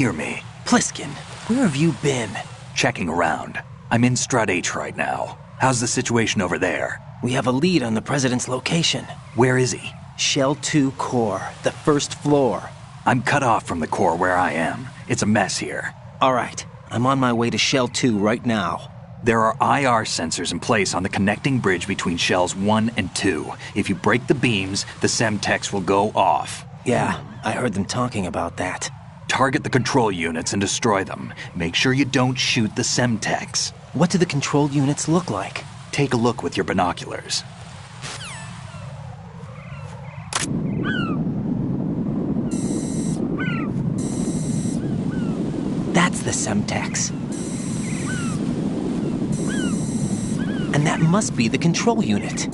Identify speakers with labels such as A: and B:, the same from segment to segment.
A: Hear me.
B: Pliskin, where have you been?
A: Checking around. I'm in Strut H right now. How's the situation over there?
B: We have a lead on the President's location.
A: Where is he?
B: Shell 2 core, the first floor.
A: I'm cut off from the core where I am. It's a mess here.
B: All right, I'm on my way to Shell 2 right now.
A: There are IR sensors in place on the connecting bridge between Shells 1 and 2. If you break the beams, the Semtex will go off.
B: Yeah, I heard them talking about that.
A: Target the control units and destroy them. Make sure you don't shoot the Semtex.
B: What do the control units look like?
A: Take a look with your binoculars.
B: That's the Semtex. And that must be the control unit.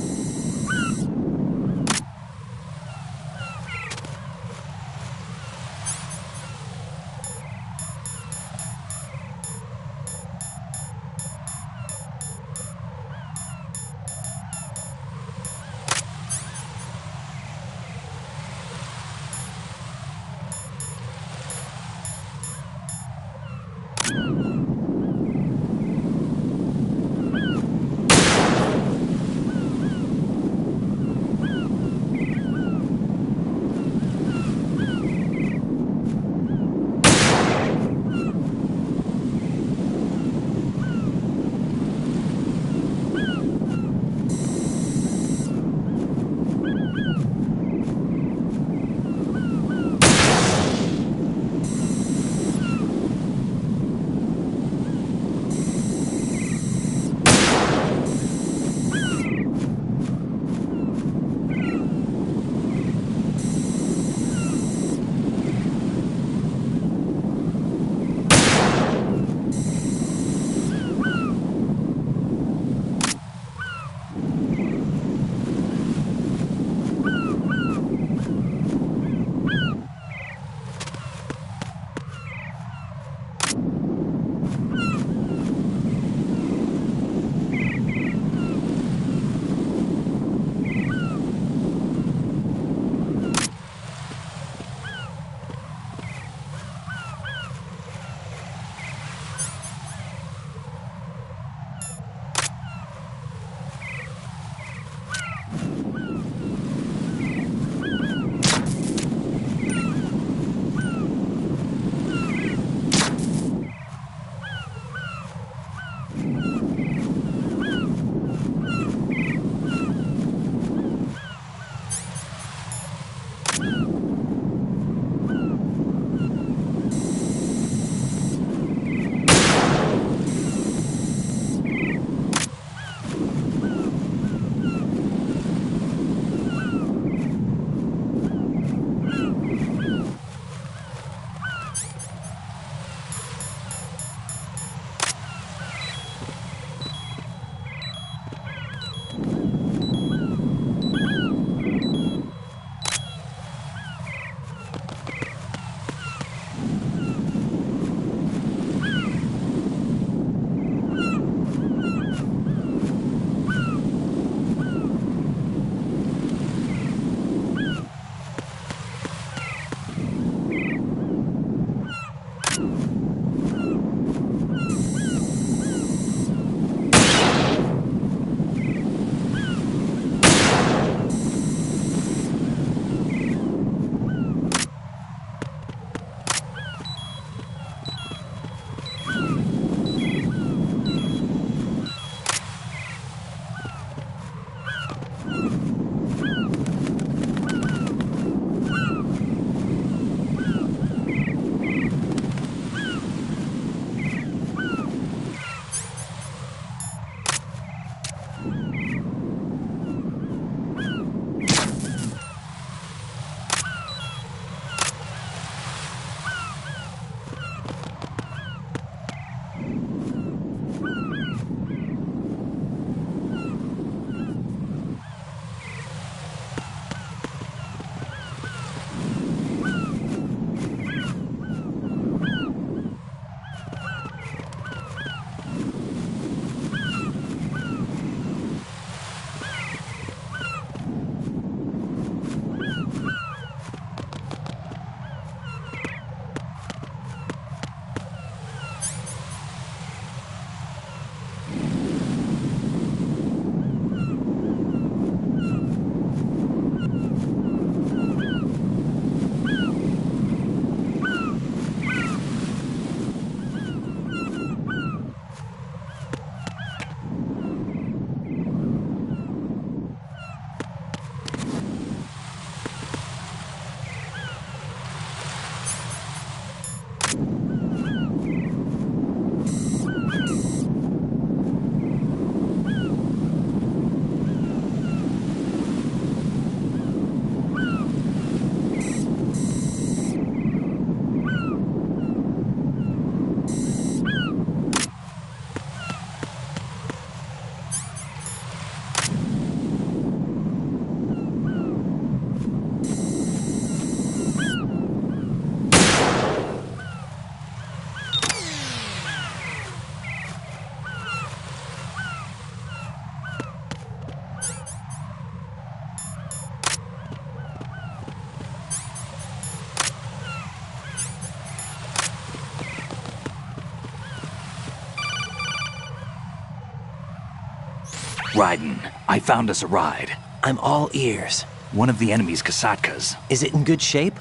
A: Raiden, I found us a ride.
B: I'm all ears.
A: One of the enemy's Kasatkas.
B: Is it in good shape?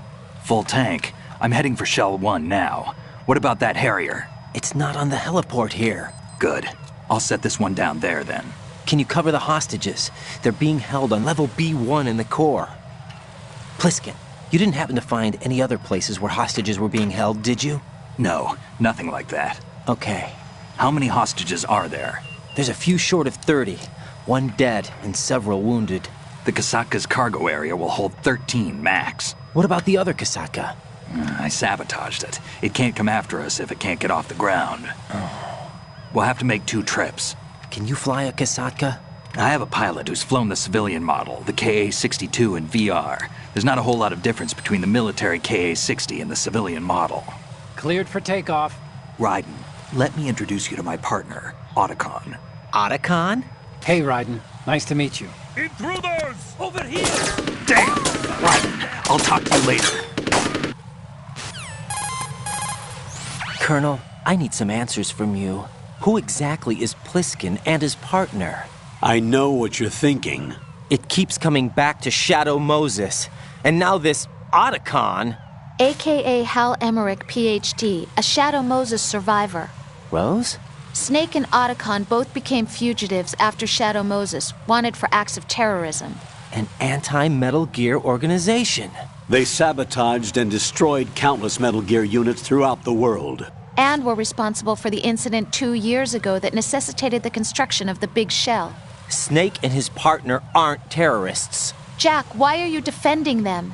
A: Full tank. I'm heading for Shell 1 now. What about that Harrier?
B: It's not on the heliport here.
A: Good. I'll set this one down there then.
B: Can you cover the hostages? They're being held on level B1 in the core. Pliskin, you didn't happen to find any other places where hostages were being held, did you?
A: No, nothing like that.
B: Okay.
A: How many hostages are there?
B: There's a few short of 30. One dead and several wounded.
A: The Kasatka's cargo area will hold 13 max.
B: What about the other Kasaka?
A: I sabotaged it. It can't come after us if it can't get off the ground. We'll have to make 2 trips.
B: Can you fly a Kasaka?
A: I have a pilot who's flown the civilian model, the KA-62 in VR. There's not a whole lot of difference between the military KA-60 and the civilian model.
C: Cleared for takeoff.
A: Raiden, let me introduce you to my partner, Otacon.
B: Otacon?
C: Hey, Raiden. Nice to meet you.
D: Intruders! Over here!
A: Damn! Raiden, I'll talk to you later.
B: Colonel, I need some answers from you. Who exactly is Pliskin and his partner?
E: I know what you're thinking.
B: It keeps coming back to Shadow Moses. And now this Otacon.
F: AKA Hal Emmerich, PhD, a Shadow Moses survivor.
B: Rose?
F: Snake and Otacon both became fugitives after Shadow Moses, wanted for acts of terrorism.
B: An anti-Metal Gear organization.
E: They sabotaged and destroyed countless Metal Gear units throughout the world.
F: And were responsible for the incident 2 years ago that necessitated the construction of the Big Shell.
B: Snake and his partner aren't terrorists.
F: Jack, why are you defending them?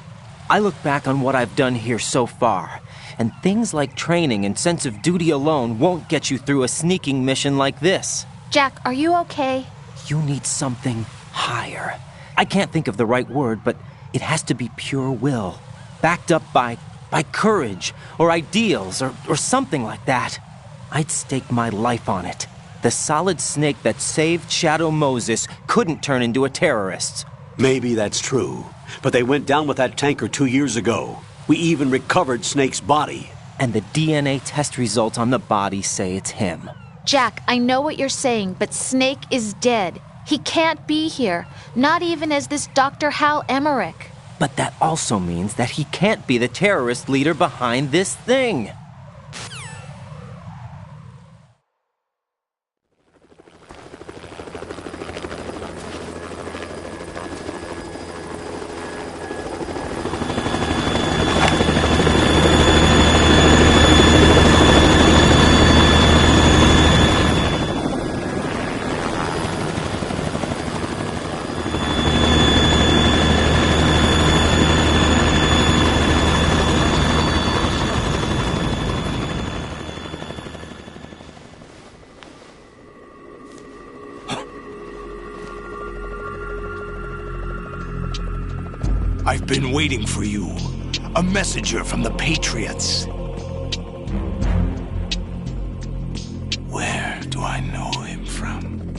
B: I look back on what I've done here so far, and things like training and sense of duty alone won't get you through a sneaking mission like this.
F: Jack, are you okay?
B: You need something higher. I can't think of the right word, but it has to be pure will, backed up by courage or ideals or something like that. I'd stake my life on it. The solid Snake that saved Shadow Moses couldn't turn into a terrorist.
E: Maybe that's true, but they went down with that tanker 2 years ago. We even recovered Snake's body.
B: And the DNA test results on the body say it's him.
F: Jack, I know what you're saying, but Snake is dead. He can't be here, not even as this Dr. Hal Emmerich.
B: But that also means that he can't be the terrorist leader behind this thing.
D: I've been waiting for you. A messenger from the Patriots. Where do I know him from?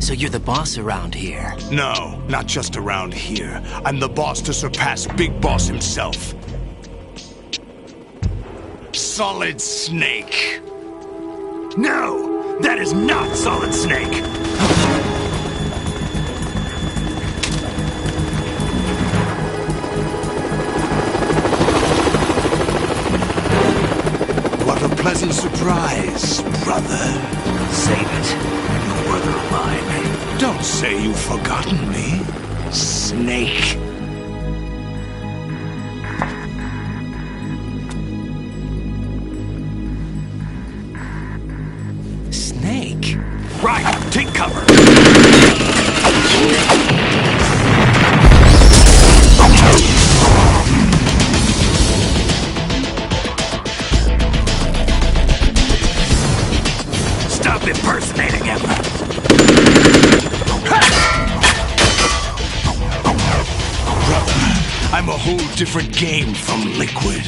B: So you're the boss around here?
D: No, not just around here. I'm the boss to surpass Big Boss himself. Solid Snake.
A: No! That is not Solid Snake!
D: What a pleasant surprise, brother.
A: Save it. No brother of mine.
D: Don't say you've forgotten me, Snake.
B: Snake?
A: Right, take cover! Stop impersonating him!
D: Brother, I'm a whole different game from Liquid.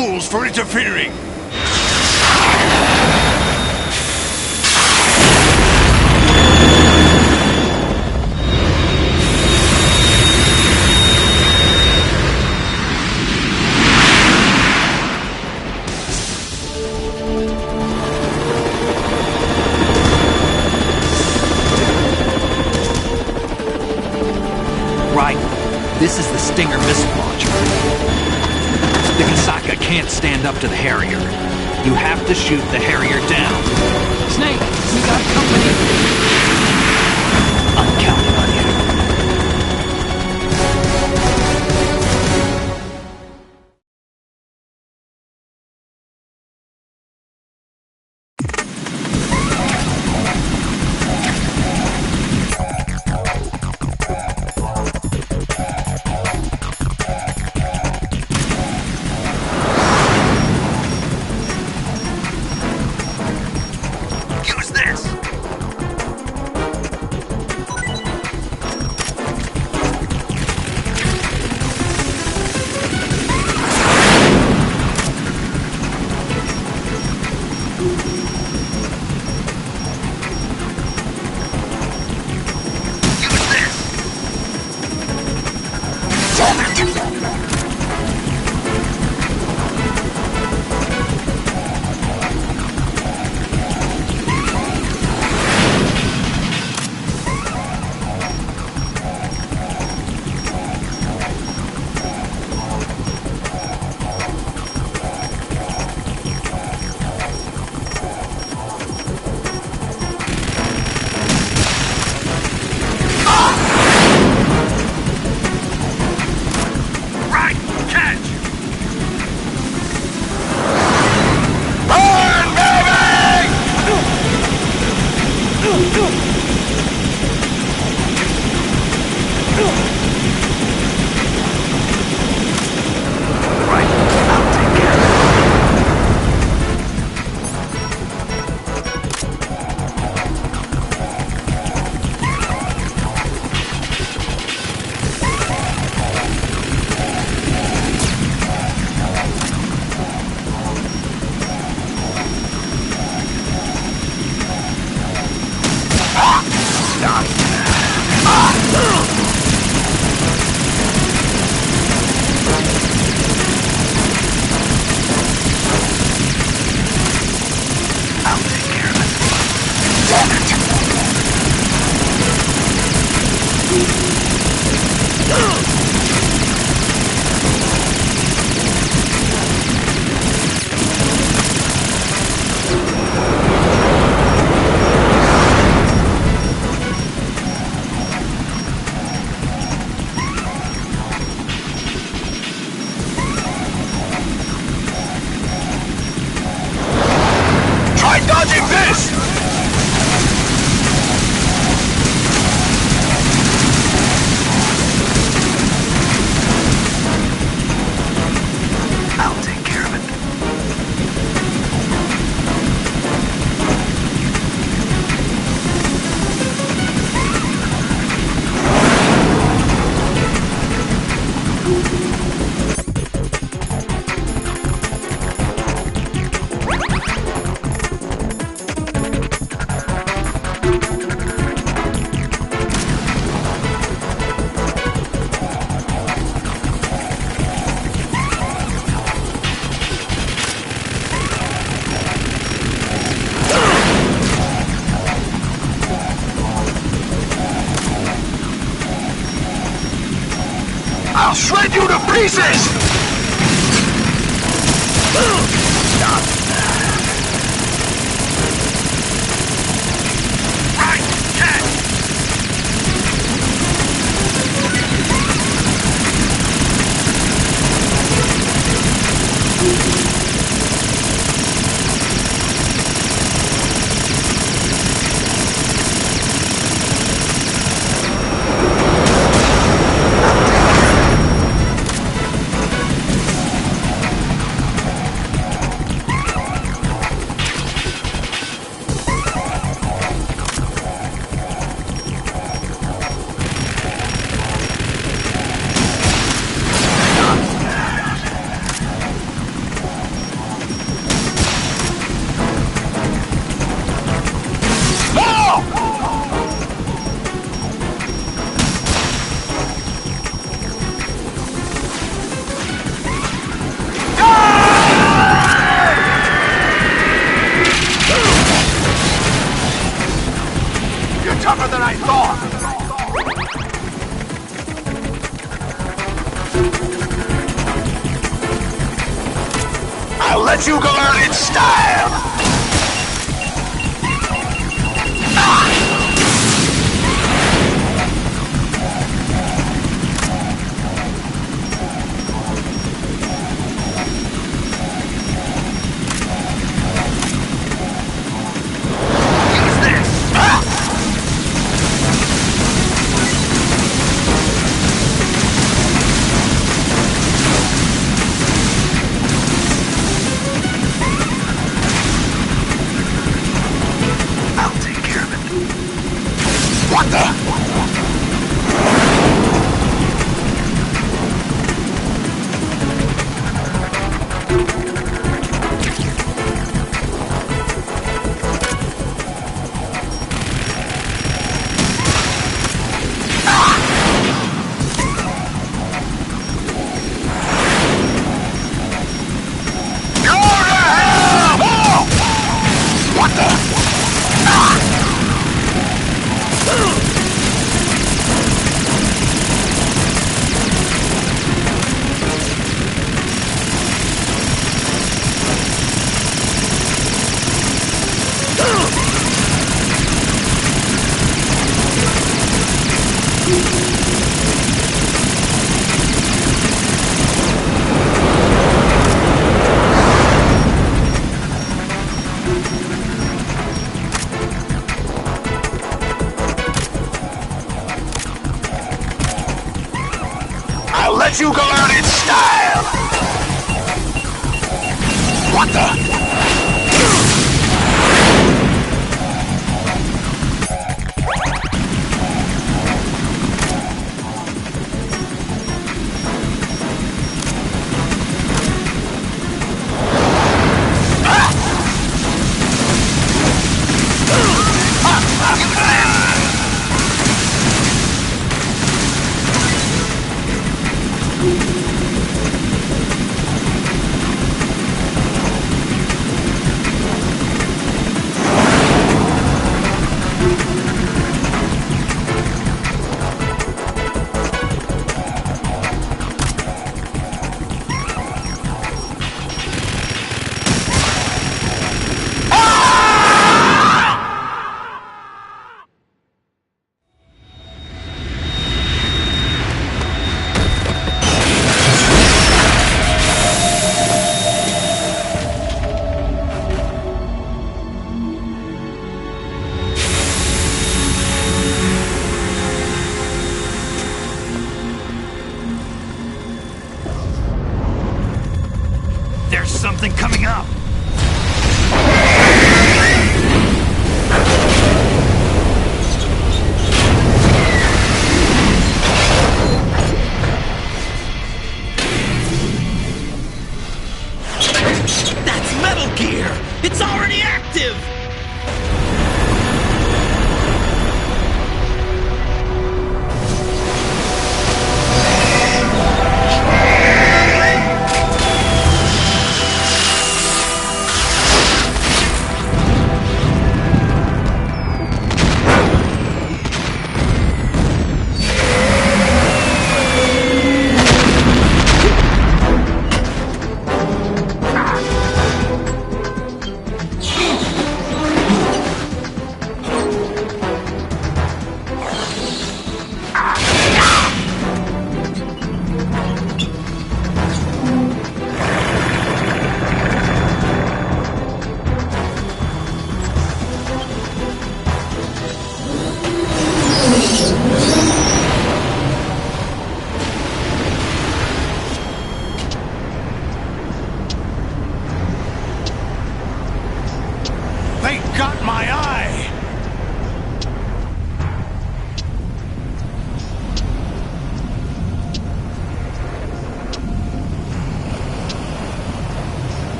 D: fools for interfering!
A: This is the Stinger missile launcher. The Kasaka can't stand up to the Harrier. You have to shoot the Harrier down.
C: Snake, we got company.
A: I'm counting on you.
D: I'll shred you to pieces! Right, catch! tougher than I thought! I'll let you go out in style! Let you go out in style! What the?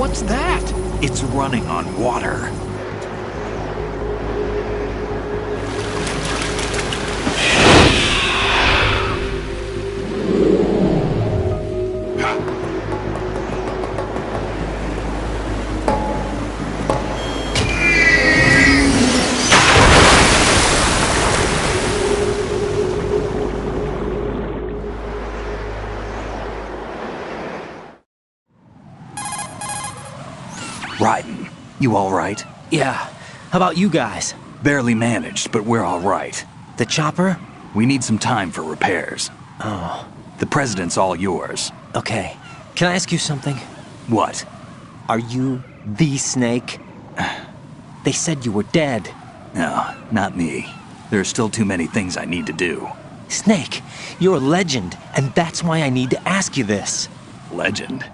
C: What's that?
A: It's running on water. Raiden, you all right?
B: Yeah. How about you guys?
A: Barely managed, but we're all right.
B: The chopper?
A: We need some time for repairs.
B: Oh.
A: The president's all yours.
B: Okay. Can I ask you something?
A: What?
B: Are you the Snake? They said you were dead.
A: No, not me. There are still too many things I need to do.
B: Snake, you're a legend, and that's why I need to ask you this.
A: Legend?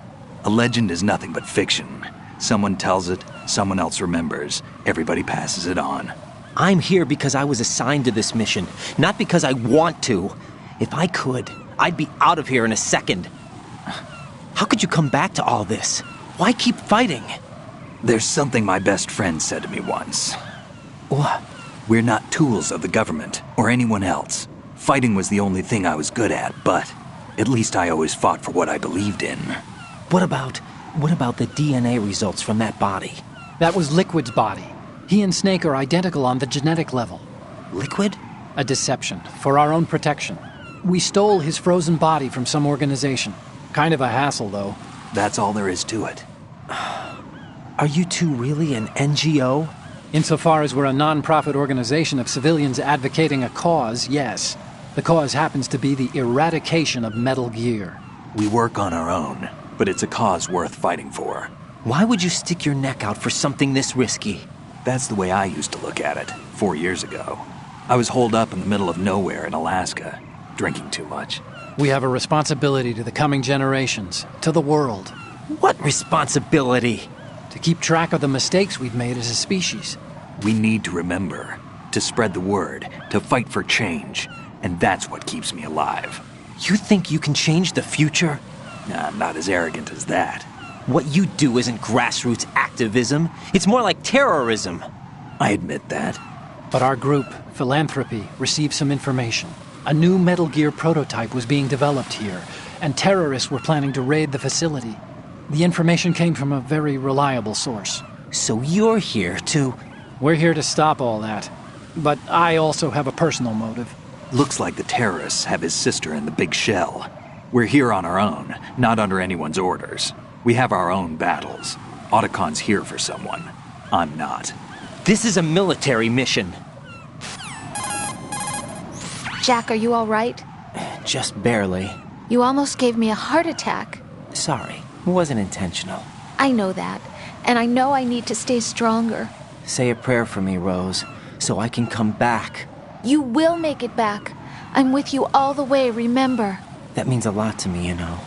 A: A legend is nothing but fiction. Someone tells it, someone else remembers. Everybody passes it on.
B: I'm here because I was assigned to this mission, not because I want to. If I could, I'd be out of here in a second. How could you come back to all this? Why keep fighting?
A: There's something my best friend said to me once.
B: What?
A: We're not tools of the government or anyone else. Fighting was the only thing I was good at, but at least I always fought for what I believed in.
B: What about the DNA results from that body?
C: That was Liquid's body. He and Snake are identical on the genetic level.
B: Liquid?
C: A deception, for our own protection. We stole his frozen body from some organization. Kind of a hassle, though.
A: That's all there is to it.
B: Are you two really an NGO?
C: Insofar as we're a non-profit organization of civilians advocating a cause, yes. The cause happens to be the eradication of Metal Gear.
A: We work on our own, but it's a cause worth fighting for.
B: Why would you stick your neck out for something this risky?
A: That's the way I used to look at it, 4 years ago. I was holed up in the middle of nowhere in Alaska, drinking too much.
C: We have a responsibility to the coming generations, to the world.
B: What responsibility?
C: To keep track of the mistakes we've made as a species.
A: We need to remember, to spread the word, to fight for change, and that's what keeps me alive.
B: You think you can change the future?
A: Nah, I'm not as arrogant as that.
B: What you do isn't grassroots activism. It's more like terrorism.
A: I admit that.
C: But our group, Philanthropy, received some information. A new Metal Gear prototype was being developed here, and terrorists were planning to raid the facility. The information came from a very reliable source.
B: So you're here to...
C: We're here to stop all that. But I also have a personal motive.
A: Looks like the terrorists have his sister in the big shell. We're here on our own, not under anyone's orders. We have our own battles. Otacon's here for someone. I'm not.
B: This is a military mission.
F: Jack, are you all right?
B: Just barely.
F: You almost gave me a heart attack.
B: Sorry, it wasn't intentional.
F: I know that, and I know I need to stay stronger.
B: Say a prayer for me, Rose, so I can come back.
F: You will make it back. I'm with you all the way, remember.
B: That means a lot to me, you know.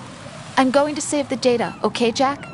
F: I'm going to save the data, okay, Jack?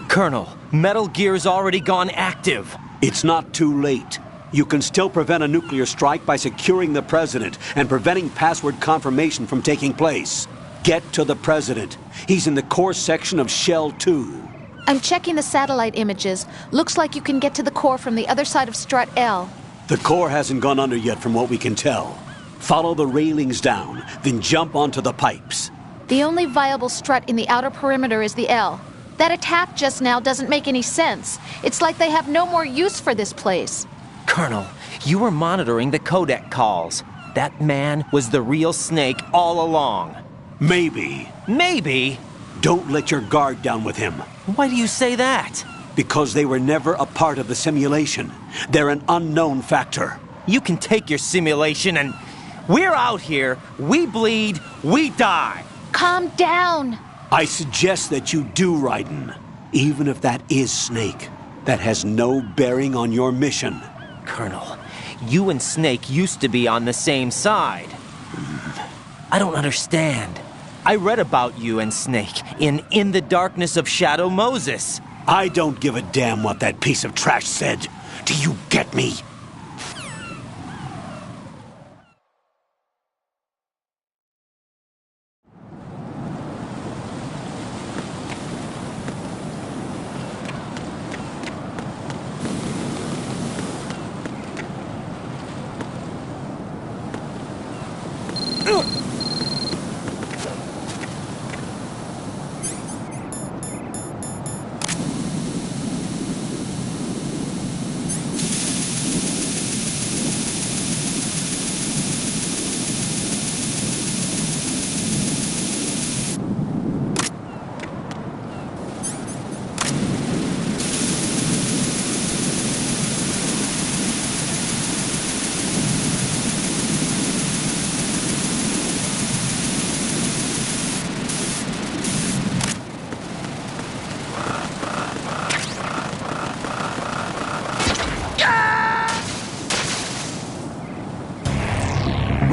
B: Colonel, Metal Gear's already gone active.
E: It's not too late. You can still prevent a nuclear strike by securing the president and preventing password confirmation from taking place. Get to the president. He's in the core section of Shell 2.
F: I'm checking the satellite images. Looks like you can get to the core from the other side of Strut L.
E: The core hasn't gone under yet from what we can tell. Follow the railings down, then jump onto the pipes.
F: The only viable strut in the outer perimeter is the L. That attack just now doesn't make any sense. It's like they have no more use for this place.
B: Colonel, you were monitoring the codec calls. That man was the real Snake all along.
E: Maybe.
B: Maybe?
E: Don't let your guard down with him.
B: Why do you say that?
E: Because they were never a part of the simulation. They're an unknown factor.
B: You can take your simulation and... We're out here, we bleed, we die.
F: Calm down.
E: I suggest that you do, Raiden. Even if that is Snake. That has no bearing on your mission.
B: Colonel, you and Snake used to be on the same side. I don't understand. I read about you and Snake in the Darkness of Shadow Moses.
E: I don't give a damn what that piece of trash said.
D: Do you get me?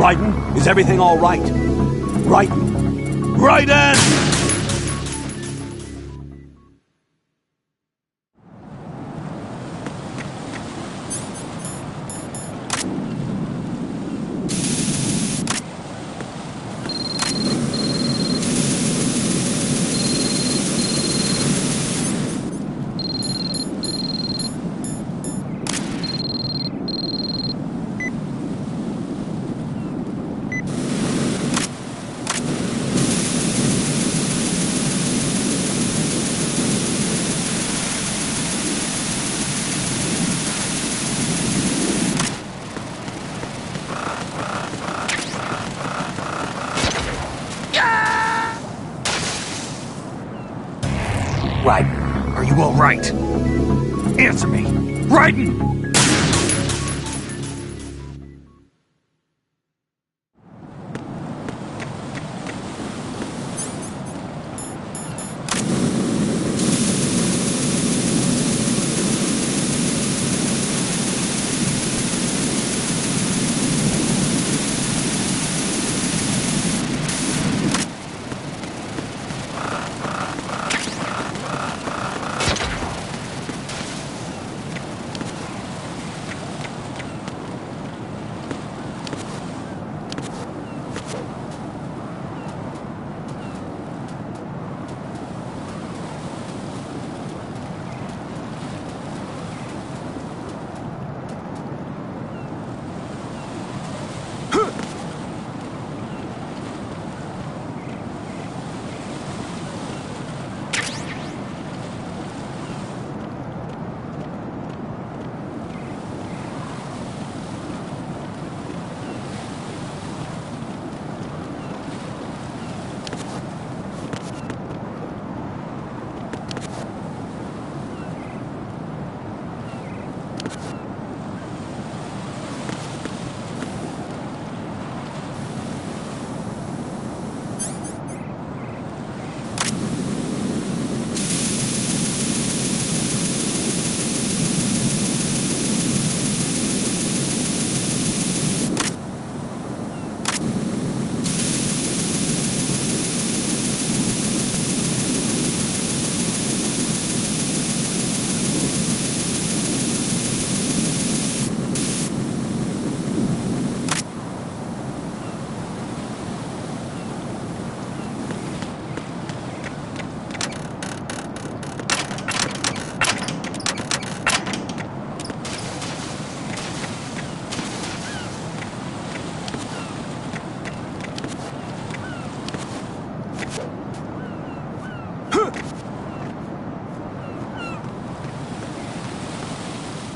E: Raiden, is everything all right? Raiden! Raiden!
A: Raiden, are you all right? Answer me! Raiden!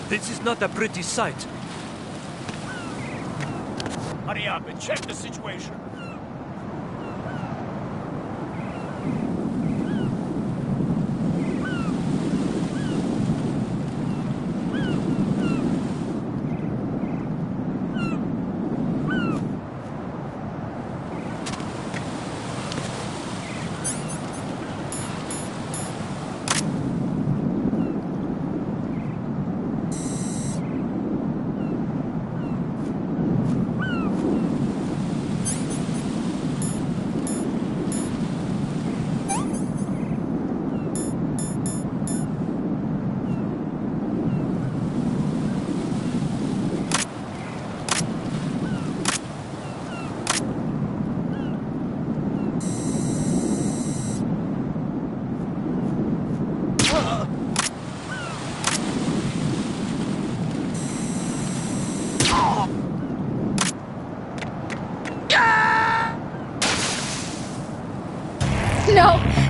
G: This is not a pretty sight.
D: Hurry up and check the situation.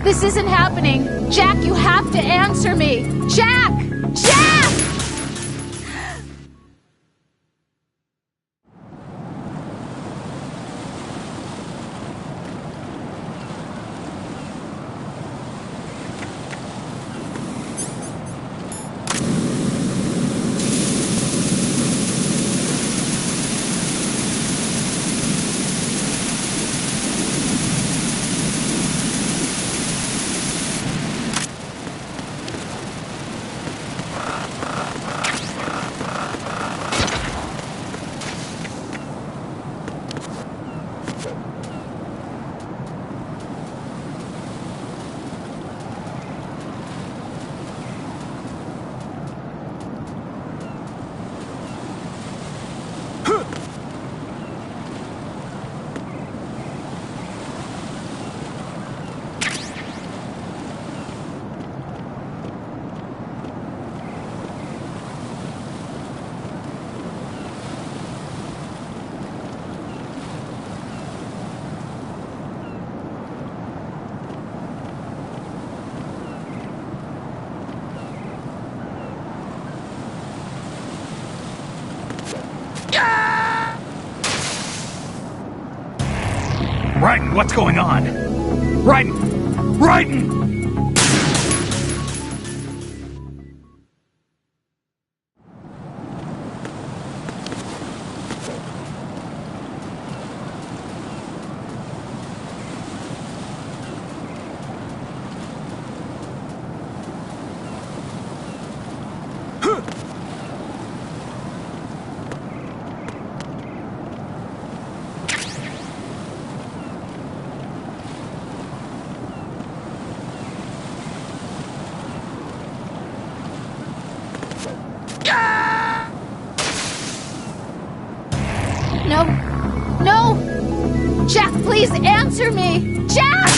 F: This isn't happening. Jack, you have to answer me. Jack! Jack!
A: Raiden, what's going on? Raiden! Raiden!
F: No. No! Jack, please answer me! Jack!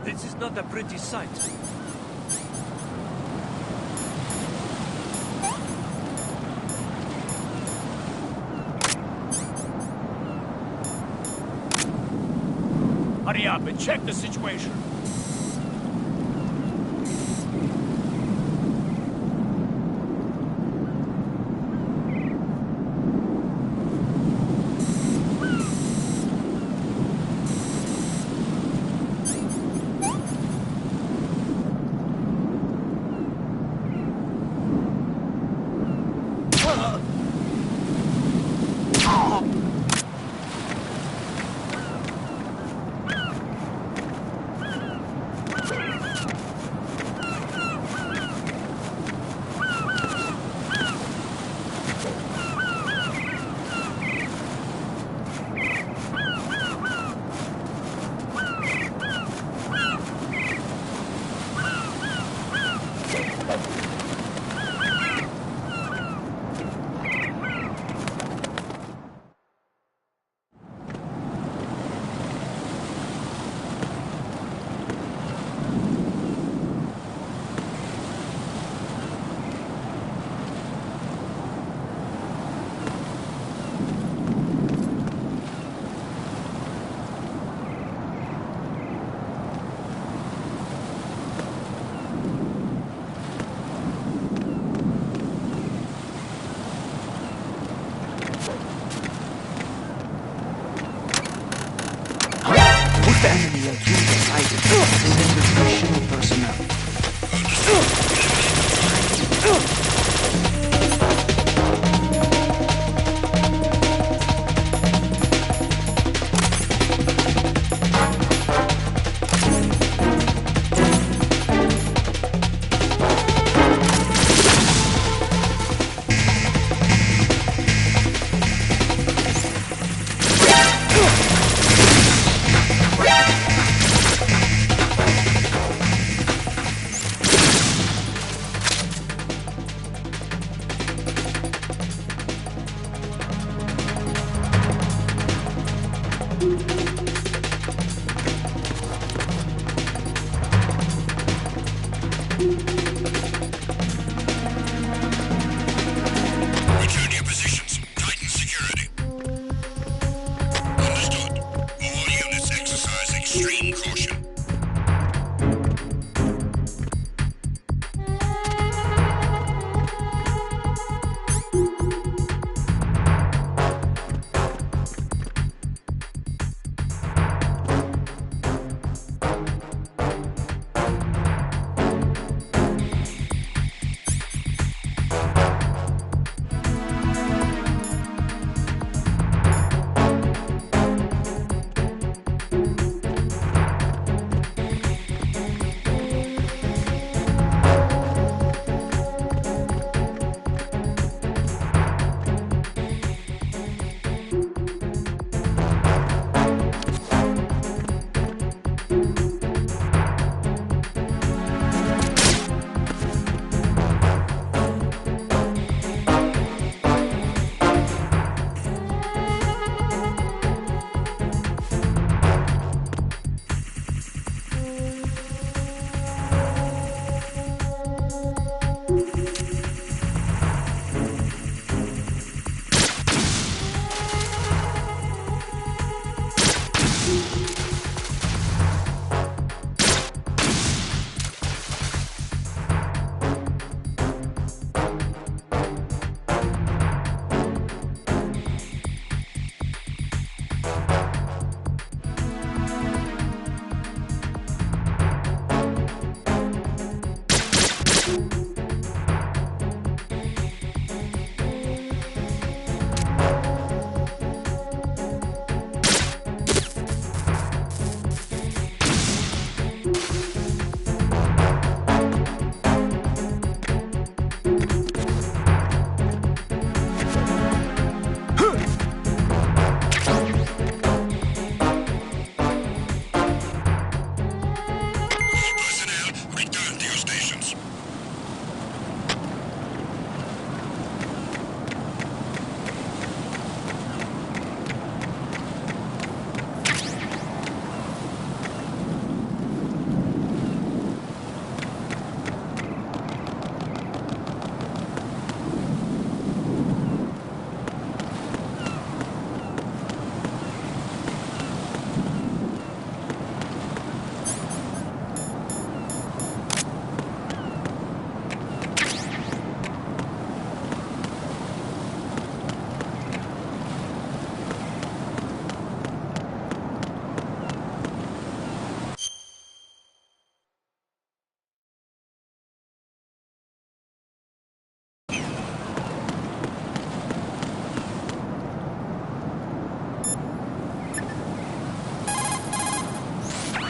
G: This is not a pretty sight.
D: Hurry up and check the situation.
B: decided to send additional personnel.
H: Return your positions. Tighten security. Understood. All units exercise extreme caution.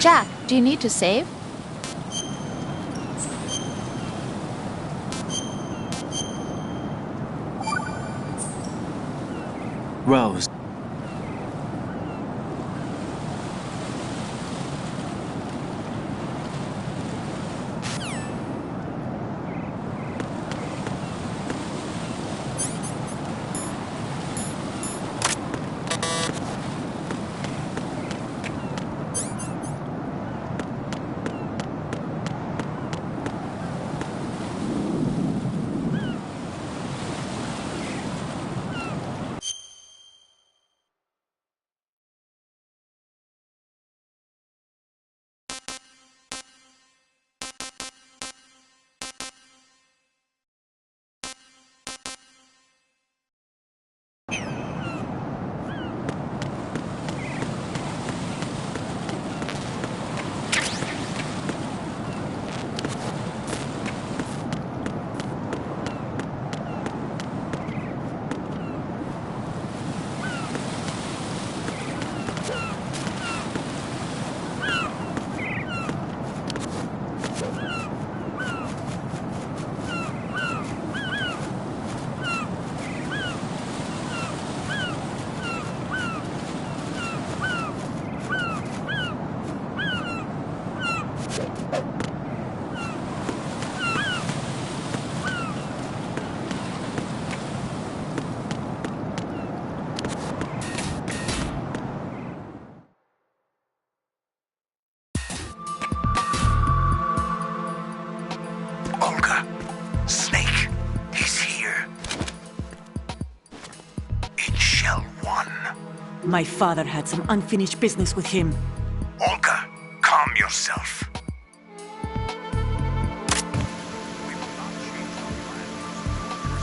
F: Jack, do you need to save?
B: Rose.
I: My father had some unfinished business with him.
D: Olga, calm yourself.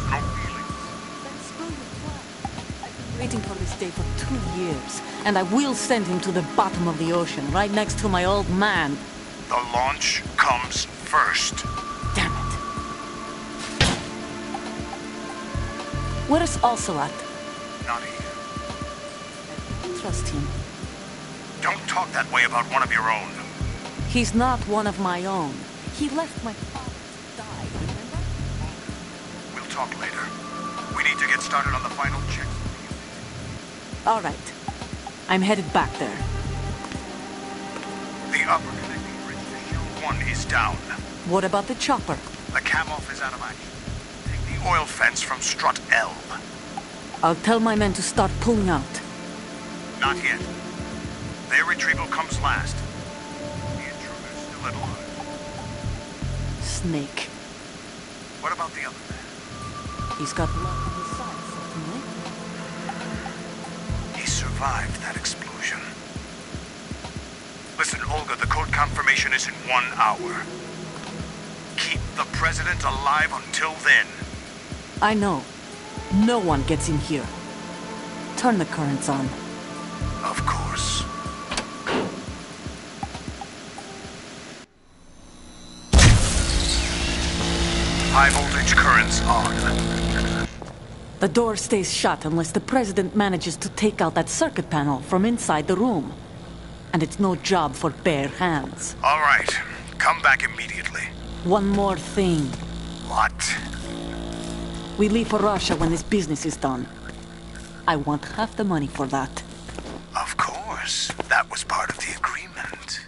D: No feelings.
I: Waiting for this day for 2 years, and I will send him to the bottom of the ocean, right next to my old man.
D: The launch comes first.
I: Damn it. Where is Ocelot?
D: Not here.
I: Trust him.
D: Don't talk that way about one of your own.
I: He's not one of my own. He left my father to die, remember?
D: We'll talk later. We need to get started on the final checks.
I: All right. I'm headed back there.
D: The upper connecting bridge to Shield 1 is down.
I: What about the chopper?
D: The cam-off is out of action. Take the oil fence from strut L.
I: I'll tell my men to start pulling out.
D: Not yet. Their retrieval comes last. The intruder's still at large.
I: Snake.
D: What about the other man?
I: He's got luck on his side, certainly.
D: He survived that explosion. Listen, Olga, the code confirmation is in 1 hour. Keep the president alive until then.
I: I know. No one gets in here. Turn the currents on.
D: Of course. High voltage currents on.
I: The door stays shut unless the president manages to take out that circuit panel from inside the room. And it's no job for bare hands.
D: All right. Come back immediately.
I: One more thing.
D: What?
I: We leave for Russia when this business is done. I want half the money for that.
D: Of course. That was part of the agreement.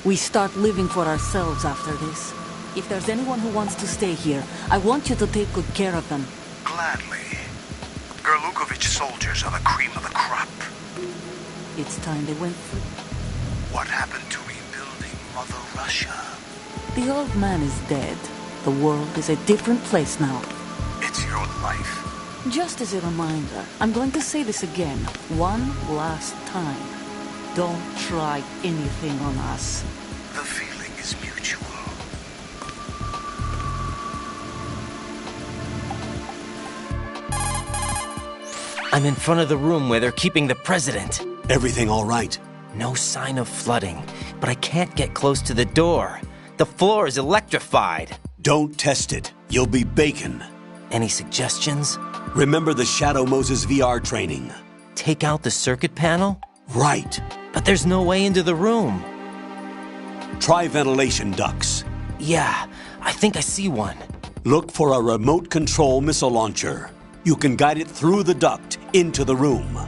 I: We start living for ourselves after this. If there's anyone who wants to stay here, I want you to take good care of them.
D: Gladly. Gerlukovich soldiers are the cream of the crop.
I: It's time they went through.
D: What happened to rebuilding Mother Russia?
I: The old man is dead. The world is a different place now.
D: It's your life.
I: Just as a reminder, I'm going to say this again, one last time. Don't try anything on us.
D: The feeling is mutual.
B: I'm in front of the room where they're keeping the president.
E: Everything all right?
B: No sign of flooding, but I can't get close to the door. The floor is electrified.
E: Don't test it. You'll be bacon.
B: Any suggestions?
E: Remember the Shadow Moses VR training.
B: Take out the circuit panel?
E: Right.
B: But there's no way into the room.
E: Try ventilation ducts.
B: Yeah, I think I see one.
E: Look for a remote control missile launcher. You can guide it through the duct into the room.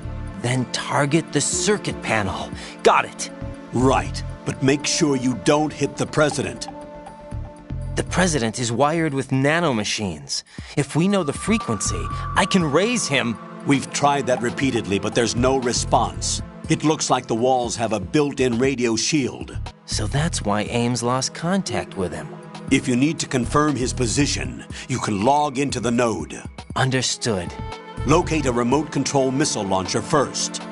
B: Then target the circuit panel. Got it.
E: Right, but make sure you don't hit the president.
B: The president is wired with nanomachines. If we know the frequency, I can raise him.
E: We've tried that repeatedly, but there's no response. It looks like the walls have a built-in radio shield.
B: So that's why Ames lost contact with him.
E: If you need to confirm his position, you can log into the node.
B: Understood.
E: Locate a remote control missile launcher first.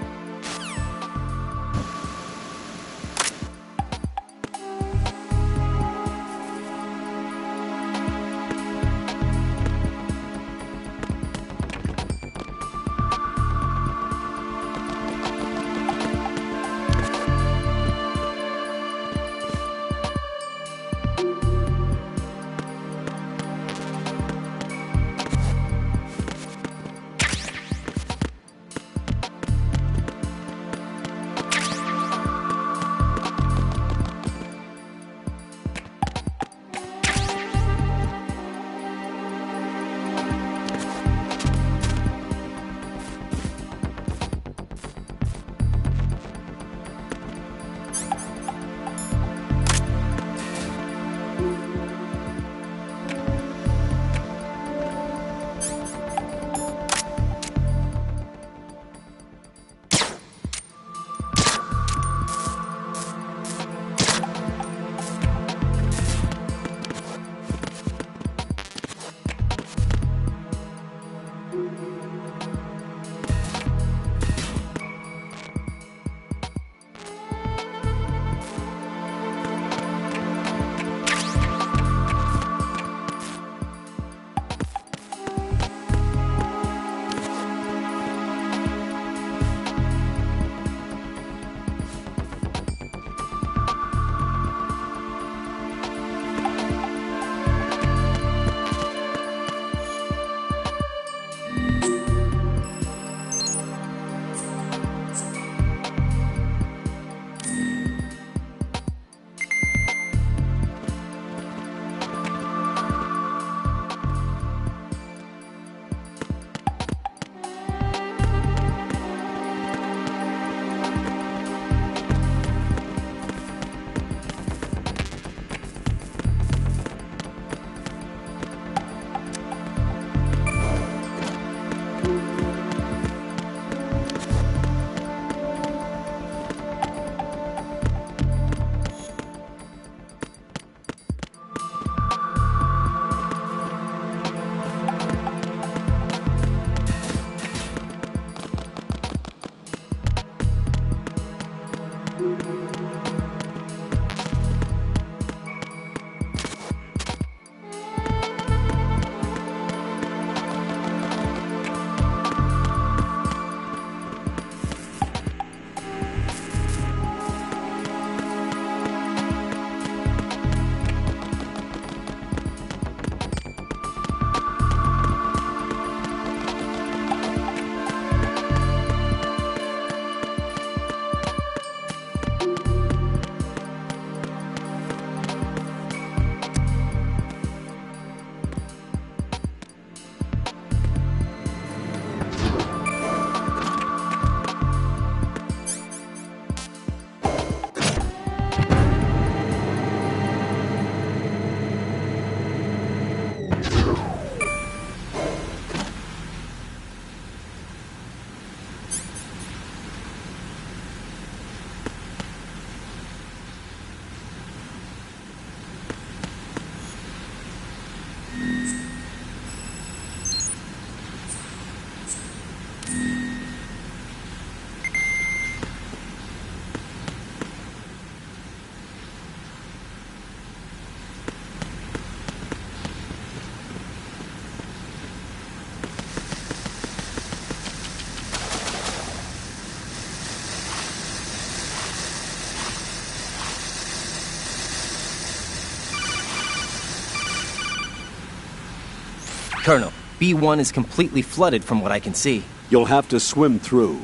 B: Colonel, B1 is completely flooded from what I can see.
E: You'll have to swim through.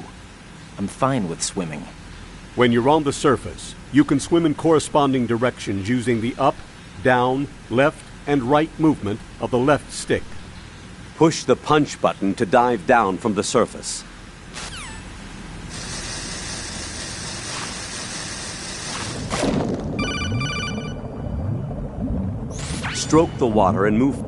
B: I'm fine with swimming.
J: When you're on the surface, you can swim in corresponding directions using the up, down, left, and right movement of the left stick.
E: Push the punch button to dive down from the surface. Stroke the water and move.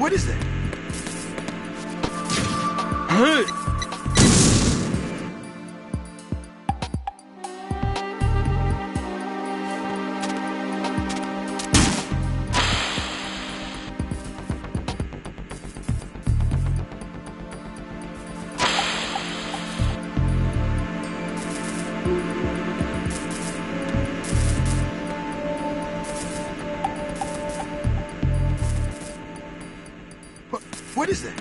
G: What is that? What is that?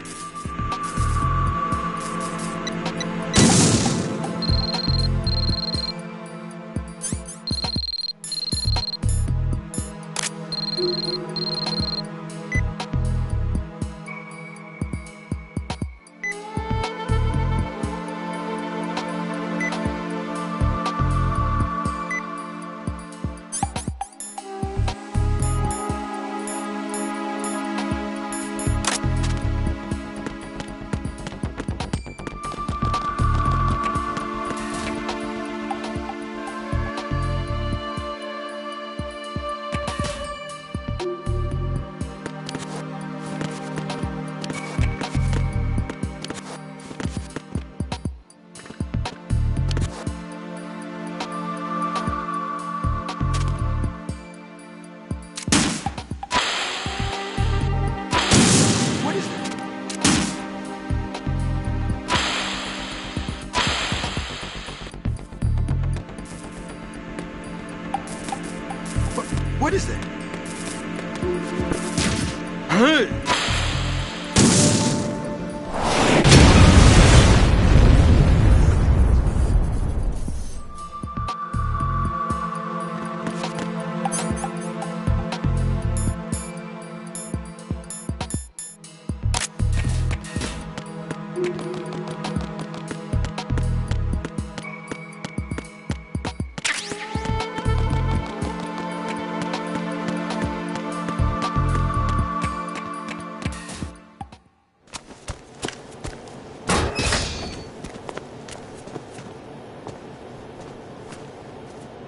G: What is that?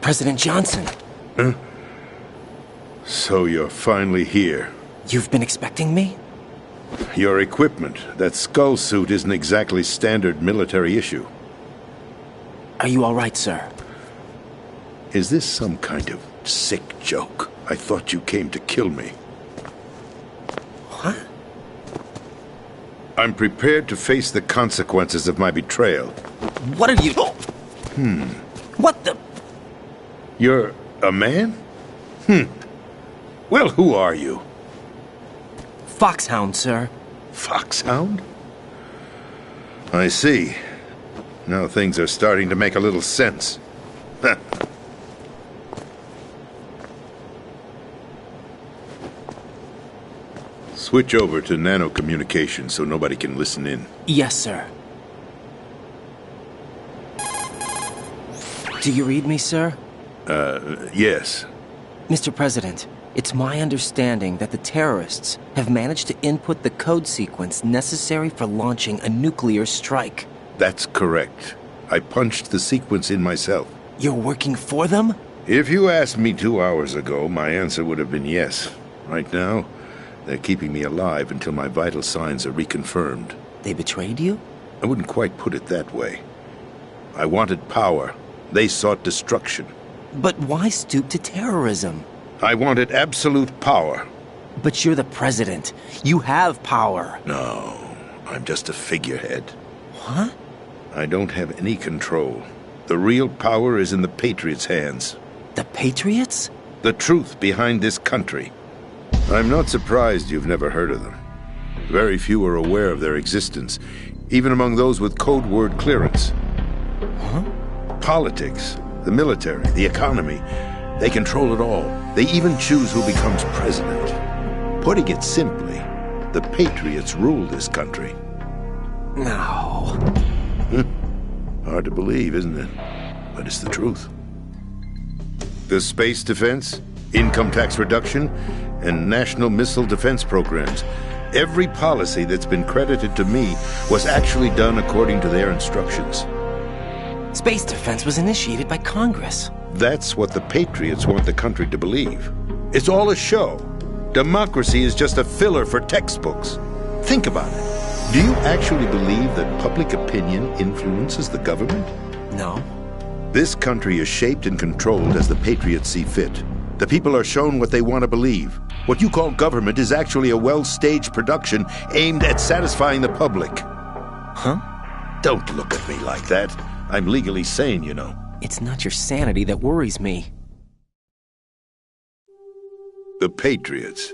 B: President Johnson.
K: Huh? So you're finally here.
B: You've been expecting me?
K: Your equipment, that skull suit, isn't exactly standard military issue.
B: Are you all right, sir?
K: Is this some kind of sick joke? I thought you came to kill me.
B: What?
K: I'm prepared to face the consequences of my betrayal.
B: What are you... What the...
K: You're a man? Well, who are you?
B: Foxhound, sir.
K: Foxhound? I see. Now things are starting to make a little sense. Switch over to nano-communication so nobody can listen in.
B: Yes, sir. Do you read me, sir?
K: Yes.
B: Mr. President, it's my understanding that the terrorists have managed to input the code sequence necessary for launching a nuclear strike.
K: That's correct. I punched the sequence in myself.
B: You're working for them?
K: If you asked me 2 hours ago, my answer would have been yes. Right now, they're keeping me alive until my vital signs are reconfirmed.
B: They betrayed you?
K: I wouldn't quite put it that way. I wanted power. They sought destruction.
B: But why stoop to terrorism?
K: I wanted absolute power.
B: But you're the president. You have power.
K: No, I'm just a figurehead.
B: What?
K: I don't have any control. The real power is in the Patriots' hands.
B: The Patriots?
K: The truth behind this country. I'm not surprised you've never heard of them. Very few are aware of their existence, even among those with code word clearance.
B: Huh?
K: Politics, the military, the economy, they control it all. They even choose who becomes president. Putting it simply, the Patriots rule this country.
B: No.
K: Hard to believe, isn't it? But it's the truth. The space defense, income tax reduction, and national missile defense programs. Every policy that's been credited to me was actually done according to their instructions.
B: Space defense was initiated by Congress.
K: That's what the Patriots want the country to believe. It's all a show. Democracy is just a filler for textbooks. Think about it. Do you actually believe that public opinion influences the government?
B: No.
K: This country is shaped and controlled as the patriots see fit. The people are shown what they want to believe. What you call government is actually a well-staged production aimed at satisfying the public.
B: Huh?
K: Don't look at me like that. I'm legally sane, you know.
B: It's not your sanity that worries me.
K: The Patriots.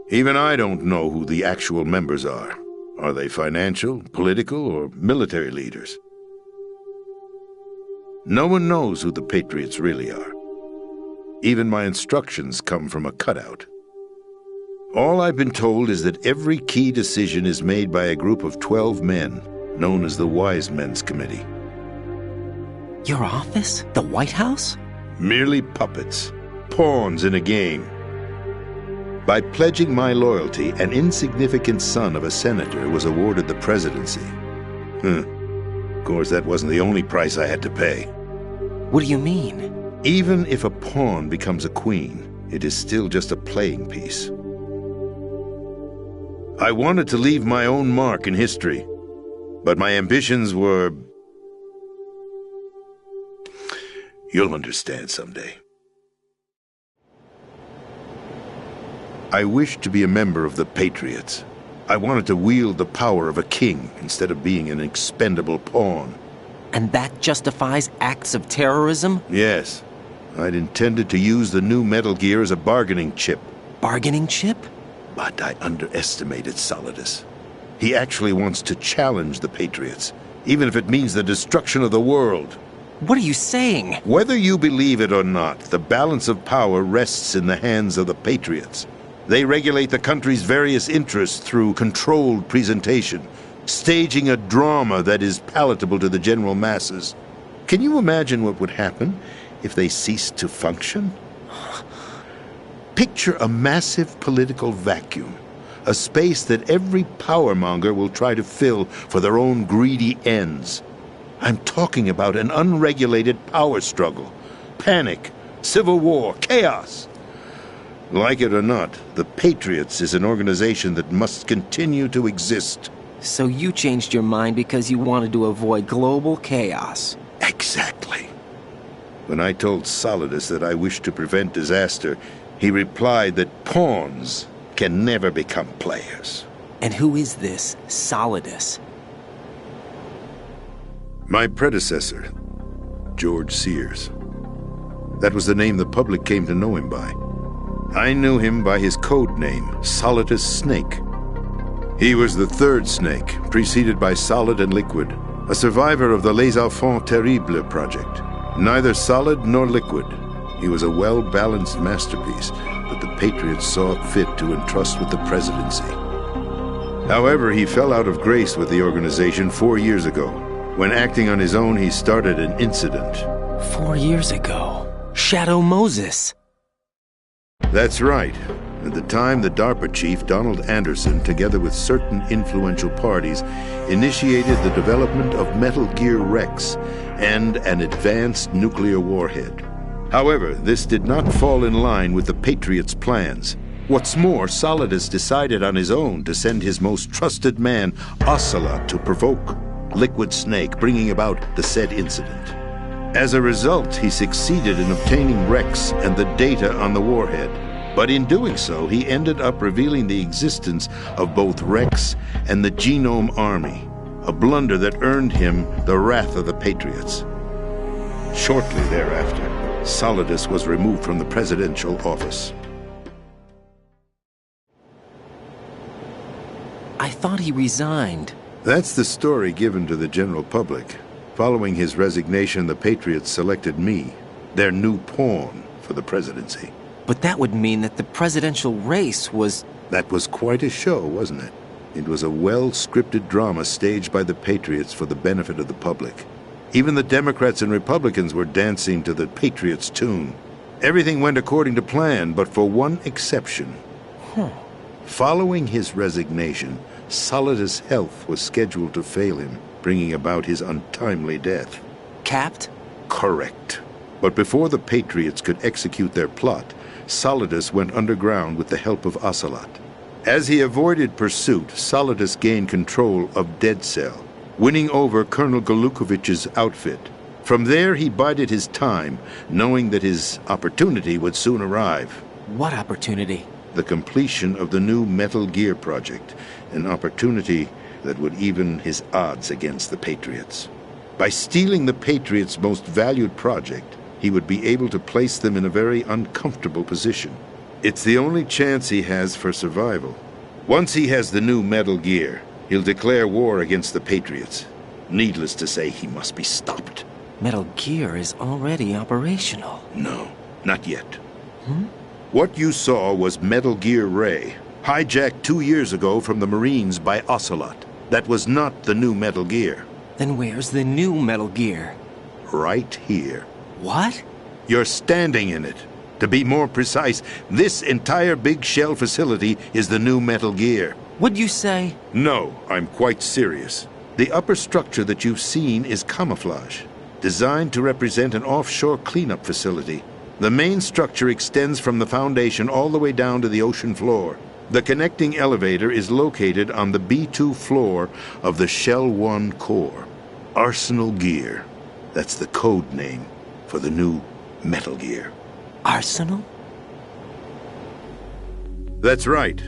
K: Even I don't know who the actual members are. Are they financial, political, or military leaders? No one knows who the Patriots really are. Even my instructions come from a cutout. All I've been told is that every key decision is made by a group of 12 men, known as the Wise Men's Committee.
B: Your office? The White House?
K: Merely puppets. Pawns in a game. By pledging my loyalty, an insignificant son of a senator was awarded the presidency. Of course, that wasn't the only price I had to pay.
B: What do you mean?
K: Even if a pawn becomes a queen, it is still just a playing piece. I wanted to leave my own mark in history, but my ambitions were... You'll understand someday. I wished to be a member of the Patriots. I wanted to wield the power of a king instead of being an expendable pawn.
B: And that justifies acts of terrorism?
K: Yes. I'd intended to use the new Metal Gear as a bargaining chip.
B: Bargaining chip?
K: But I underestimated Solidus. He actually wants to challenge the Patriots, even if it means the destruction of the world.
B: What are you saying?
K: Whether you believe it or not, the balance of power rests in the hands of the Patriots. They regulate the country's various interests through controlled presentation, staging a drama that is palatable to the general masses. Can you imagine what would happen if they ceased to function? Picture a massive political vacuum, a space that every powermonger will try to fill for their own greedy ends. I'm talking about an unregulated power struggle, panic, civil war, chaos. Like it or not, the Patriots is an organization that must continue to exist.
B: So you changed your mind because you wanted to avoid global chaos.
K: Exactly. When I told Solidus that I wished to prevent disaster, he replied that pawns can never become players.
B: And who is this Solidus?
K: My predecessor, George Sears. That was the name the public came to know him by. I knew him by his code name, Solidus Snake. He was the third snake, preceded by Solid and Liquid, a survivor of the Les Enfants Terribles project. Neither solid nor liquid, he was a well-balanced masterpiece that the Patriots saw fit to entrust with the presidency. However, he fell out of grace with the organization 4 years ago. When acting on his own, he started an incident.
B: 4 years ago? Shadow Moses!
K: That's right. At the time, the DARPA chief, Donald Anderson, together with certain influential parties, initiated the development of Metal Gear Rex and an advanced nuclear warhead. However, this did not fall in line with the Patriots' plans. What's more, Solidus decided on his own to send his most trusted man, Ocelot, to provoke Liquid Snake, bringing about the said incident. As a result, he succeeded in obtaining Rex and the data on the warhead. But in doing so, he ended up revealing the existence of both Rex and the Genome Army, a blunder that earned him the wrath of the Patriots. Shortly thereafter, Solidus was removed from the presidential office.
B: I thought he resigned.
K: That's the story given to the general public. Following his resignation, the Patriots selected me, their new pawn, for the presidency.
B: But that would mean that the presidential race was...
K: That was quite a show, wasn't it? It was a well-scripted drama staged by the Patriots for the benefit of the public. Even the Democrats and Republicans were dancing to the Patriots' tune. Everything went according to plan, but for one exception. Following his resignation, Solidus' health was scheduled to fail him, bringing about his untimely death.
B: Capped?
K: Correct. But before the Patriots could execute their plot, Solidus went underground with the help of Ocelot. As he avoided pursuit, Solidus gained control of Dead Cell, winning over Colonel Golukovich's outfit. From there, he bided his time, knowing that his opportunity would soon arrive.
B: What opportunity?
K: The completion of the new Metal Gear project, an opportunity that would even his odds against the Patriots. By stealing the Patriots' most valued project, he would be able to place them in a very uncomfortable position. It's the only chance he has for survival. Once he has the new Metal Gear, he'll declare war against the Patriots. Needless to say, he must be stopped.
B: Metal Gear is already operational.
K: No, not yet. What you saw was Metal Gear Ray, hijacked 2 years ago from the Marines by Ocelot. That was not the new Metal Gear.
B: Then where's the new Metal Gear?
K: Right here.
B: What?
K: You're standing in it. To be more precise, this entire big shell facility is the new Metal Gear.
B: Would you say?
K: No, I'm quite serious. The upper structure that you've seen is camouflage, designed to represent an offshore cleanup facility. The main structure extends from the foundation all the way down to the ocean floor. The connecting elevator is located on the B2 floor of the Shell 1 core. Arsenal Gear. That's the code name for the new Metal Gear.
B: Arsenal?
K: That's right.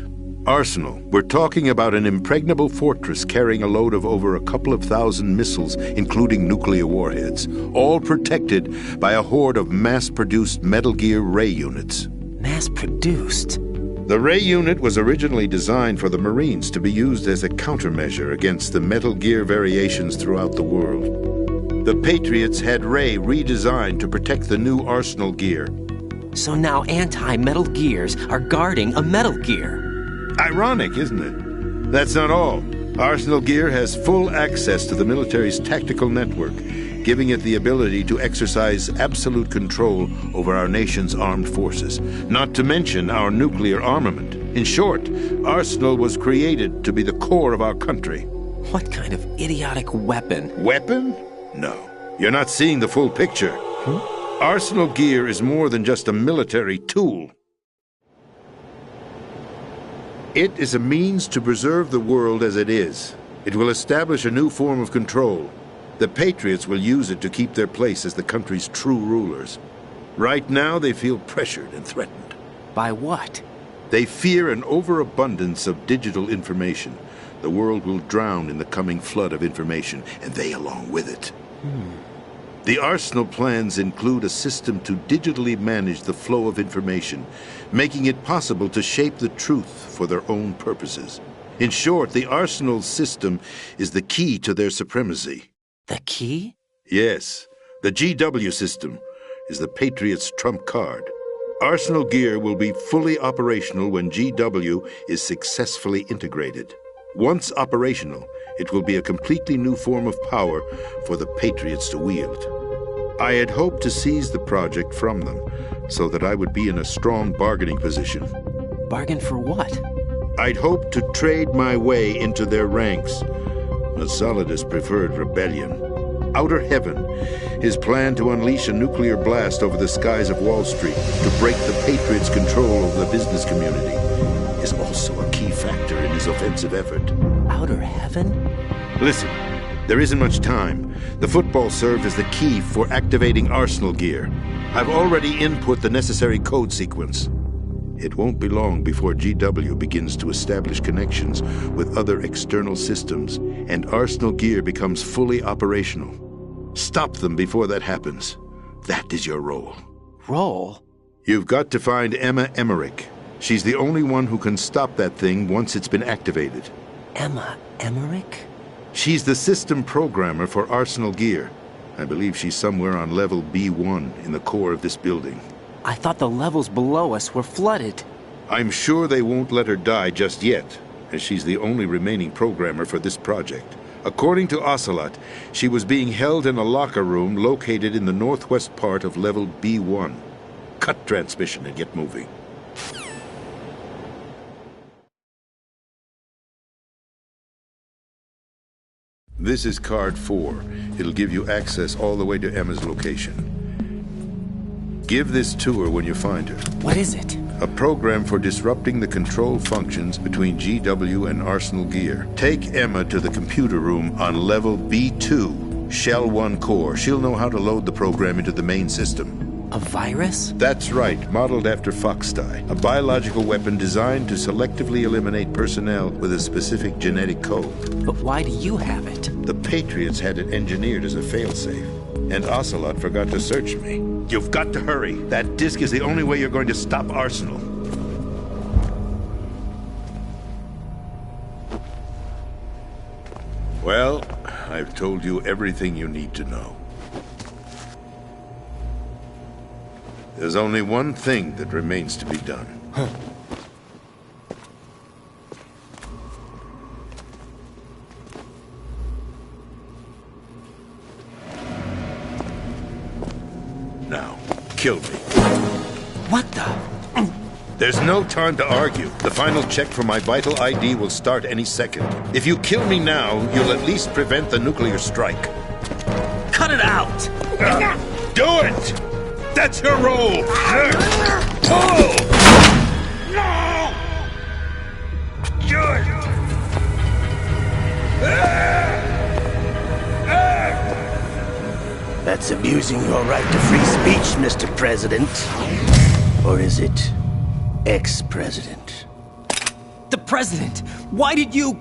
K: Arsenal. We're talking about an impregnable fortress carrying a load of over a couple of thousand missiles, including nuclear warheads, all protected by a horde of mass-produced Metal Gear Ray units.
B: Mass-produced?
K: The Ray unit was originally designed for the Marines to be used as a countermeasure against the Metal Gear variations throughout the world. The Patriots had Ray redesigned to protect the new Arsenal Gear.
B: So now anti-Metal Gears are guarding a Metal Gear.
K: Ironic, isn't it? That's not all. Arsenal Gear has full access to the military's tactical network, giving it the ability to exercise absolute control over our nation's armed forces, not to mention our nuclear armament. In short, Arsenal was created to be the core of our country.
B: What kind of idiotic weapon?
K: Weapon? No. You're not seeing the full picture. Arsenal Gear is more than just a military tool. It is a means to preserve the world as it is. It will establish a new form of control. The Patriots will use it to keep their place as the country's true rulers. Right now, they feel pressured and threatened.
B: By what?
K: They fear an overabundance of digital information. The world will drown in the coming flood of information, and they along with it. The Arsenal plans include a system to digitally manage the flow of information, making it possible to shape the truth for their own purposes. In short, the Arsenal system is the key to their supremacy.
B: The key?
K: Yes. The GW system is the Patriots' trump card. Arsenal Gear will be fully operational when GW is successfully integrated. Once operational, it will be a completely new form of power for the Patriots to wield. I had hoped to seize the project from them, so that I would be in a strong bargaining position.
B: Bargain for what?
K: I'd hoped to trade my way into their ranks. But Solidus preferred rebellion. Outer Heaven, his plan to unleash a nuclear blast over the skies of Wall Street to break the Patriots' control over the business community, is also a key factor in his offensive effort.
B: Outer Heaven?
K: Listen, there isn't much time. The football serve as the key for activating Arsenal Gear. I've already input the necessary code sequence. It won't be long before GW begins to establish connections with other external systems, and Arsenal Gear becomes fully operational. Stop them before that happens. That is your role.
B: Role?
K: You've got to find Emma Emmerich. She's the only one who can stop that thing once it's been activated.
B: Emma Emmerich?
K: She's the system programmer for Arsenal Gear. I believe she's somewhere on level B1 in the core of this building.
B: I thought the levels below us were flooded.
K: I'm sure they won't let her die just yet, as she's the only remaining programmer for this project. According to Ocelot, she was being held in a locker room located in the northwest part of level B1. Cut transmission and get moving. This is card 4. It'll give you access all the way to Emma's location. Give this to her when you find her.
B: What is it?
K: A program for disrupting the control functions between GW and Arsenal Gear. Take Emma to the computer room on level B2, Shell 1 core. She'll know how to load the program into the main system.
B: A virus?
K: That's right, modeled after Foxdie. A biological weapon designed to selectively eliminate personnel with a specific genetic code.
B: But why do you have it?
K: The Patriots had it engineered as a failsafe, and Ocelot forgot to search me. You've got to hurry. That disk is the only way you're going to stop Arsenal. Well, I've told you everything you need to know. There's only one thing that remains to be done.
B: Huh.
K: Now, kill me.
B: What the?
K: There's no time to argue. The final check for my vital ID will start any second. If you kill me now, you'll at least prevent the nuclear strike.
B: Cut it out!
K: Do it! That's your role! Pull! No! Good!
L: That's abusing your right to free speech, Mr. President. Or is it ex-president?
B: The president! Why did you...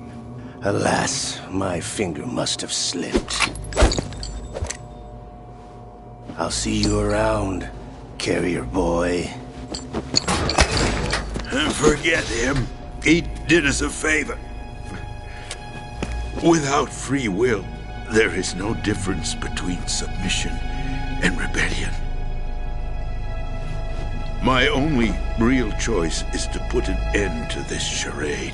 L: Alas, my finger must have slipped. I'll see you around, carrier boy.
K: Forget him. He did us a favor. Without free will, there is no difference between submission and rebellion. My only real choice is to put an end to this charade.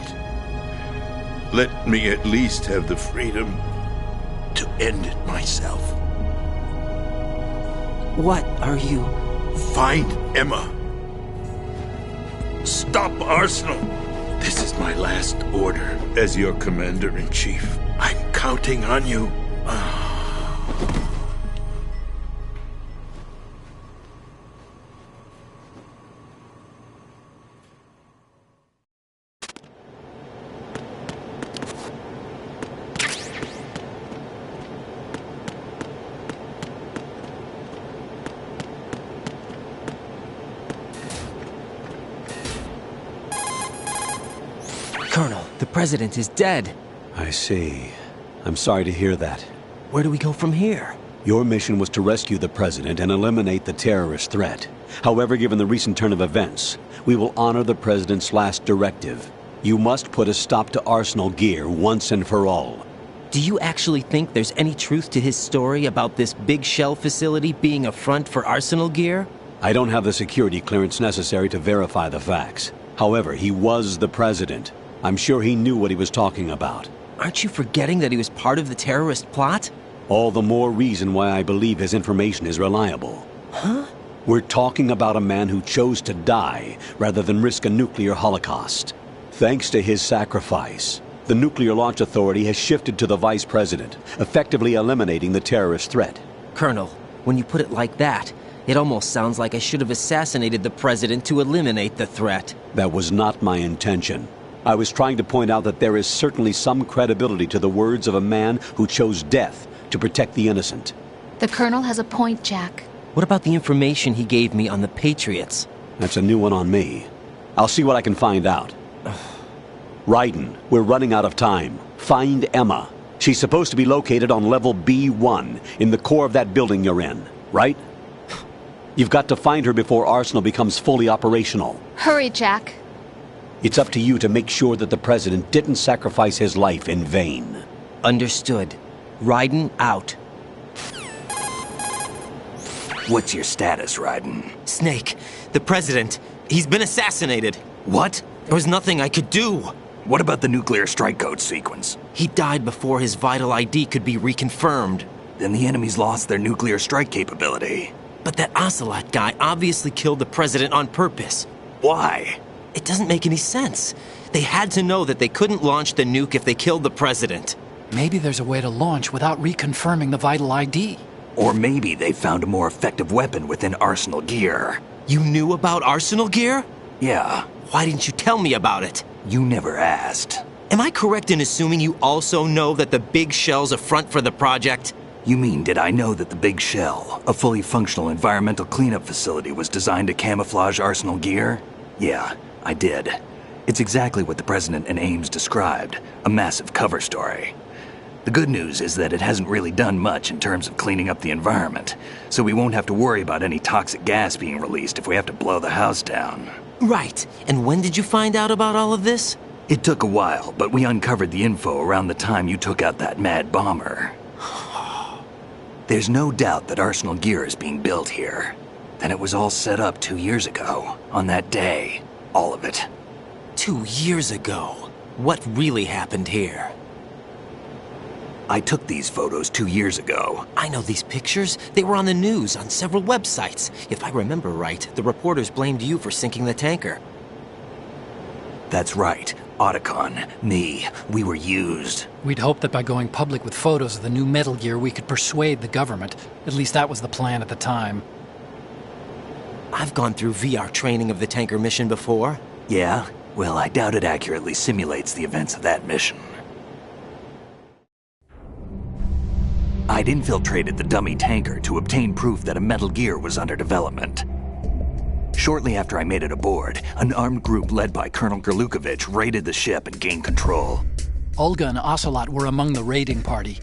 K: Let me at least have the freedom to end it myself.
B: What are you...
K: Find Emma. Stop Arsenal. This is my last order as your commander-in-chief. I'm counting on you.
B: Colonel, the president is dead.
E: I see. I'm sorry to hear that.
B: Where do we go from here?
E: Your mission was to rescue the president and eliminate the terrorist threat. However, given the recent turn of events, we will honor the president's last directive. You must put a stop to Arsenal Gear once and for all.
B: Do you actually think there's any truth to his story about this big shell facility being a front for Arsenal Gear?
E: I don't have the security clearance necessary to verify the facts. However, he was the president. I'm sure he knew what he was talking about.
B: Aren't you forgetting that he was part of the terrorist plot?
E: All the more reason why I believe his information is reliable.
B: Huh?
E: We're talking about a man who chose to die rather than risk a nuclear holocaust. Thanks to his sacrifice, the Nuclear Launch Authority has shifted to the vice president, effectively eliminating the terrorist threat.
B: Colonel, when you put it like that, it almost sounds like I should have assassinated the president to eliminate the threat.
E: That was not my intention. I was trying to point out that there is certainly some credibility to the words of a man who chose death to protect the innocent.
F: The Colonel has a point, Jack.
B: What about the information he gave me on the Patriots?
E: That's a new one on me. I'll see what I can find out. Raiden, we're running out of time. Find Emma. She's supposed to be located on level B1, in the core of that building you're in, right? You've got to find her before Arsenal becomes fully operational.
F: Hurry, Jack.
E: It's up to you to make sure that the president didn't sacrifice his life in vain.
B: Understood. Raiden out.
A: What's your status, Raiden?
B: Snake, the president, he's been assassinated.
A: What?
B: There was nothing I could do.
A: What about the nuclear strike code sequence?
B: He died before his vital ID could be reconfirmed.
A: Then the enemy's lost their nuclear strike capability.
B: But that Ocelot guy obviously killed the president on purpose.
A: Why?
B: It doesn't make any sense. They had to know that they couldn't launch the nuke if they killed the president.
C: Maybe there's a way to launch without reconfirming the vital ID.
A: Or maybe they found a more effective weapon within Arsenal gear.
B: You knew about Arsenal gear?
A: Yeah.
B: Why didn't you tell me about it?
A: You never asked.
B: Am I correct in assuming you also know that the Big Shell's a front for the project?
A: You mean, did I know that the Big Shell, a fully functional environmental cleanup facility, was designed to camouflage Arsenal gear? Yeah, I did. It's exactly what the President and Ames described, a massive cover story. The good news is that it hasn't really done much in terms of cleaning up the environment, so we won't have to worry about any toxic gas being released if we have to blow the house down.
B: Right. And when did you find out about all of this?
A: It took a while, but we uncovered the info around the time you took out that mad bomber. There's no doubt that Arsenal gear is being built here. Then it was all set up 2 years ago, on that day. All of it.
B: 2 years ago? What really happened here?
A: I took these photos 2 years ago.
B: I know these pictures. They were on the news, on several websites. If I remember right, the reporters blamed you for sinking the tanker.
A: That's right. Otacon, me, we were used.
C: We'd hoped that by going public with photos of the new Metal Gear, we could persuade the government. At least that was the plan at the time.
B: I've gone through VR training of the tanker mission before.
A: Yeah? Well, I doubt it accurately simulates the events of that mission. I'd infiltrated the dummy tanker to obtain proof that a Metal Gear was under development. Shortly after I made it aboard, an armed group led by Colonel Gerlukovich raided the ship and gained control.
C: Olga and Ocelot were among the raiding party.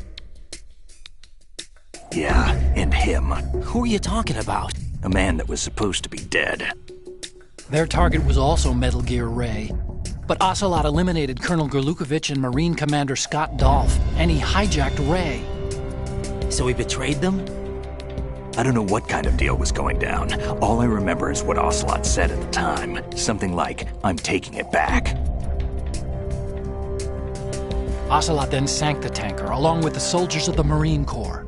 A: Yeah, and him.
B: Who are you talking about?
A: A man that was supposed to be dead.
C: Their target was also Metal Gear Ray. But Ocelot eliminated Colonel Gerlukovich and Marine Commander Scott Dolph, and he hijacked Ray.
B: So he betrayed them?
A: I don't know what kind of deal was going down. All I remember is what Ocelot said at the time. Something like, "I'm taking it back."
C: Ocelot then sank the tanker, along with the soldiers of the Marine Corps.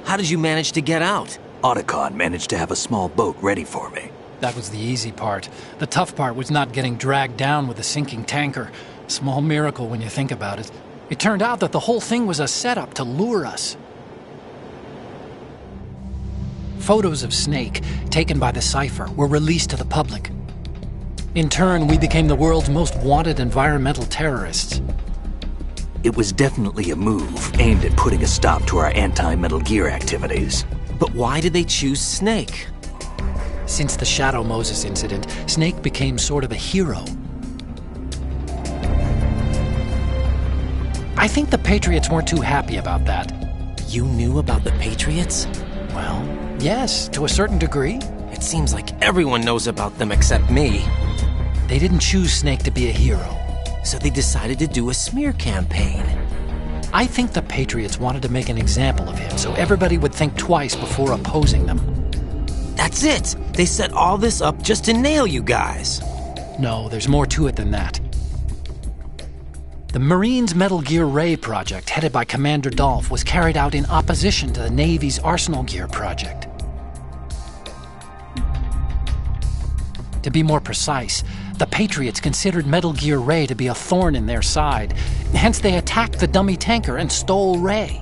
B: How did you manage to get out?
A: Otacon managed to have a small boat ready for me.
C: That was the easy part. The tough part was not getting dragged down with a sinking tanker. Small miracle when you think about it. It turned out that the whole thing was a setup to lure us. Photos of Snake, taken by the Cypher, were released to the public. In turn, we became the world's most wanted environmental terrorists.
A: It was definitely a move aimed at putting a stop to our anti-Metal Gear activities.
B: But why did they choose Snake?
C: Since the Shadow Moses incident, Snake became sort of a hero. I think the Patriots weren't too happy about that.
B: You knew about the Patriots?
C: Well, yes, to a certain degree.
B: It seems like everyone knows about them except me.
C: They didn't choose Snake to be a hero.
B: So they decided to do a smear campaign.
C: I think the Patriots wanted to make an example of him so everybody would think twice before opposing them.
B: That's it! They set all this up just to nail you guys.
C: No, there's more to it than that. The Marines' Metal Gear Ray project, headed by Commander Dolph, was carried out in opposition to the Navy's Arsenal Gear project. To be more precise, the Patriots considered Metal Gear Ray to be a thorn in their side. Hence, they attacked the dummy tanker and stole Ray.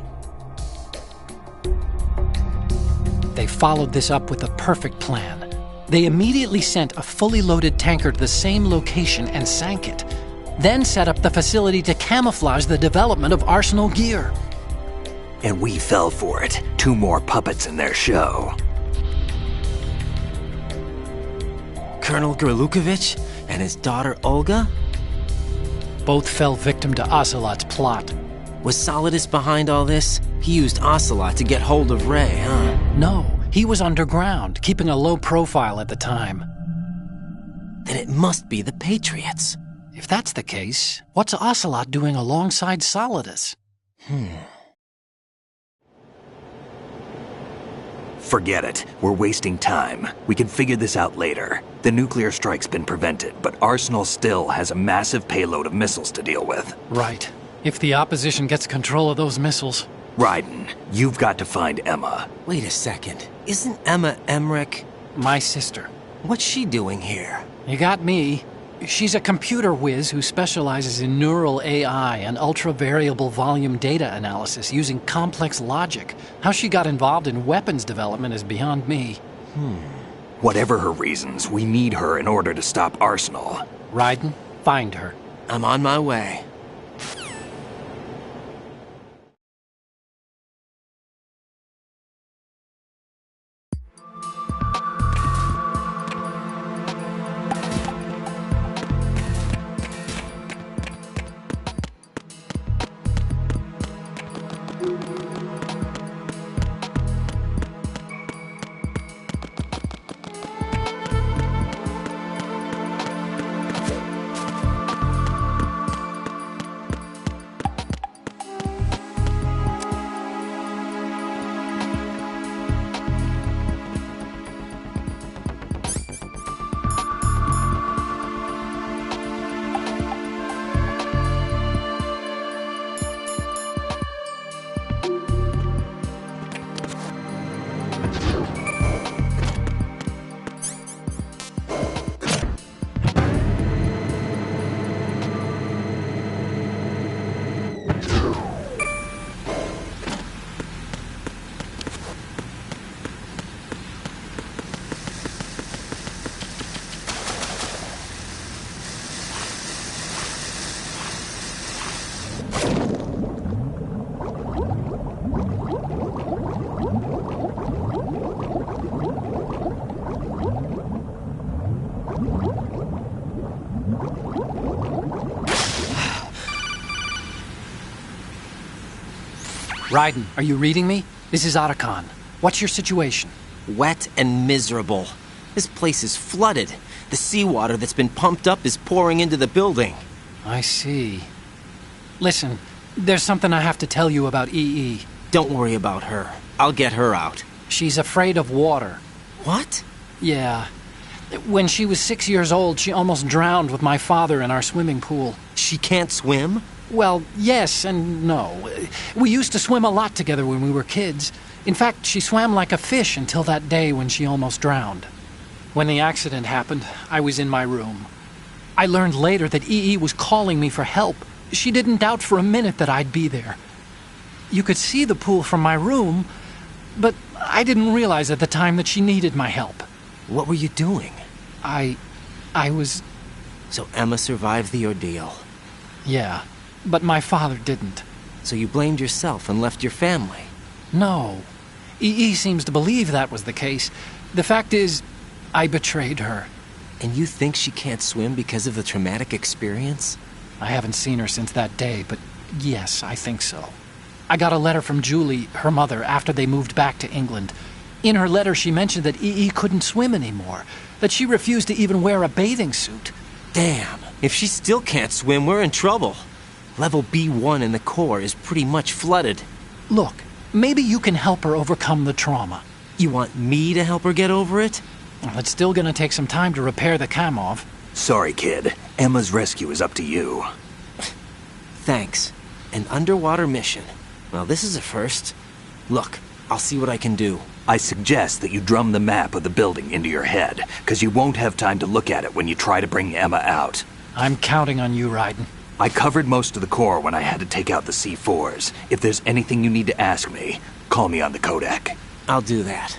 C: They followed this up with a perfect plan. They immediately sent a fully loaded tanker to the same location and sank it. Then set up the facility to camouflage the development of Arsenal Gear.
A: And we fell for it. 2 more puppets in their show.
B: Colonel Gerlukovich and his daughter Olga?
C: Both fell victim to Ocelot's plot.
B: Was Solidus behind all this? He used Ocelot to get hold of Ray, huh?
C: No, he was underground, keeping a low profile at the time.
B: Then it must be the Patriots.
C: If that's the case, what's Ocelot doing alongside Solidus?
A: Forget it. We're wasting time. We can figure this out later. The nuclear strike's been prevented, but Arsenal still has a massive payload of missiles to deal with.
C: Right. If the opposition gets control of those missiles...
A: Raiden, you've got to find Emma.
B: Wait a second. Isn't Emma Emmerich...
C: My sister.
B: What's she doing here?
C: You got me. She's a computer whiz who specializes in neural AI and ultra-variable volume data analysis using complex logic. How she got involved in weapons development is beyond me.
A: Whatever her reasons, we need her in order to stop Arsenal.
C: Raiden, find her.
B: I'm on my way.
C: Raiden, are you reading me? This is Otacon. What's your situation?
B: Wet and miserable. This place is flooded. The seawater that's been pumped up is pouring into the building.
C: I see. Listen, there's something I have to tell you about EE.
B: Don't worry about her. I'll get her out.
C: She's afraid of water.
B: What?
C: Yeah. When she was 6 years old, she almost drowned with my father in our swimming pool.
B: She can't swim?
C: Well, yes and no. We used to swim a lot together when we were kids. In fact, she swam like a fish until that day when she almost drowned. When the accident happened, I was in my room. I learned later that EE was calling me for help. She didn't doubt for a minute that I'd be there. You could see the pool from my room, but I didn't realize at the time that she needed my help.
B: What were you doing?
C: I was...
B: So Emma survived the ordeal.
C: Yeah, but my father didn't.
B: So you blamed yourself and left your family?
C: No. EE seems to believe that was the case. The fact is, I betrayed her.
B: And you think she can't swim because of the traumatic experience?
C: I haven't seen her since that day, but yes, I think so. I got a letter from Julie, her mother, after they moved back to England. In her letter, she mentioned that EE couldn't swim anymore, that she refused to even wear a bathing suit.
B: Damn, if she still can't swim, we're in trouble. Level B1 in the core is pretty much flooded.
C: Look, maybe you can help her overcome the trauma.
B: You want me to help her get over it?
C: Well, it's still gonna take some time to repair the Kamov.
A: Sorry, kid. Emma's rescue is up to you.
B: Thanks. An underwater mission. Well, this is a first. Look, I'll see what I can do.
A: I suggest that you drum the map of the building into your head, because you won't have time to look at it when you try to bring Emma out.
C: I'm counting on you, Raiden.
A: I covered most of the core when I had to take out the C4s. If there's anything you need to ask me, call me on the codec.
B: I'll do that.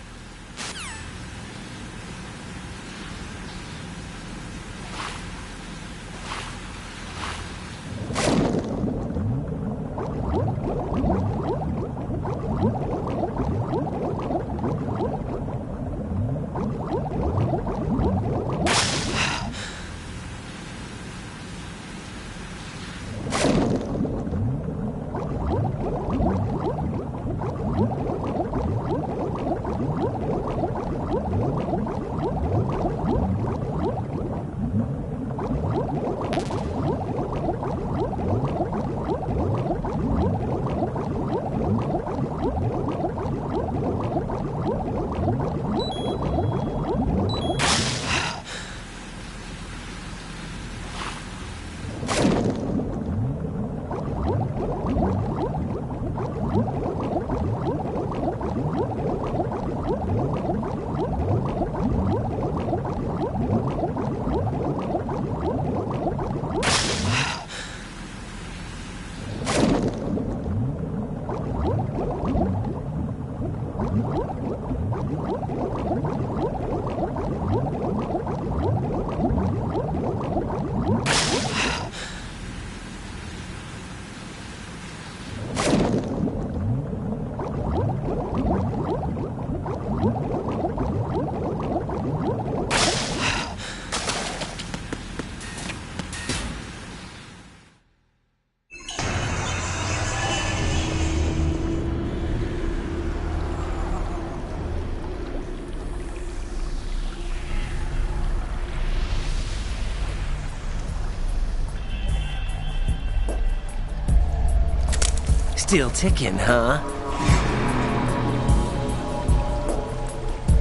L: Still ticking, huh?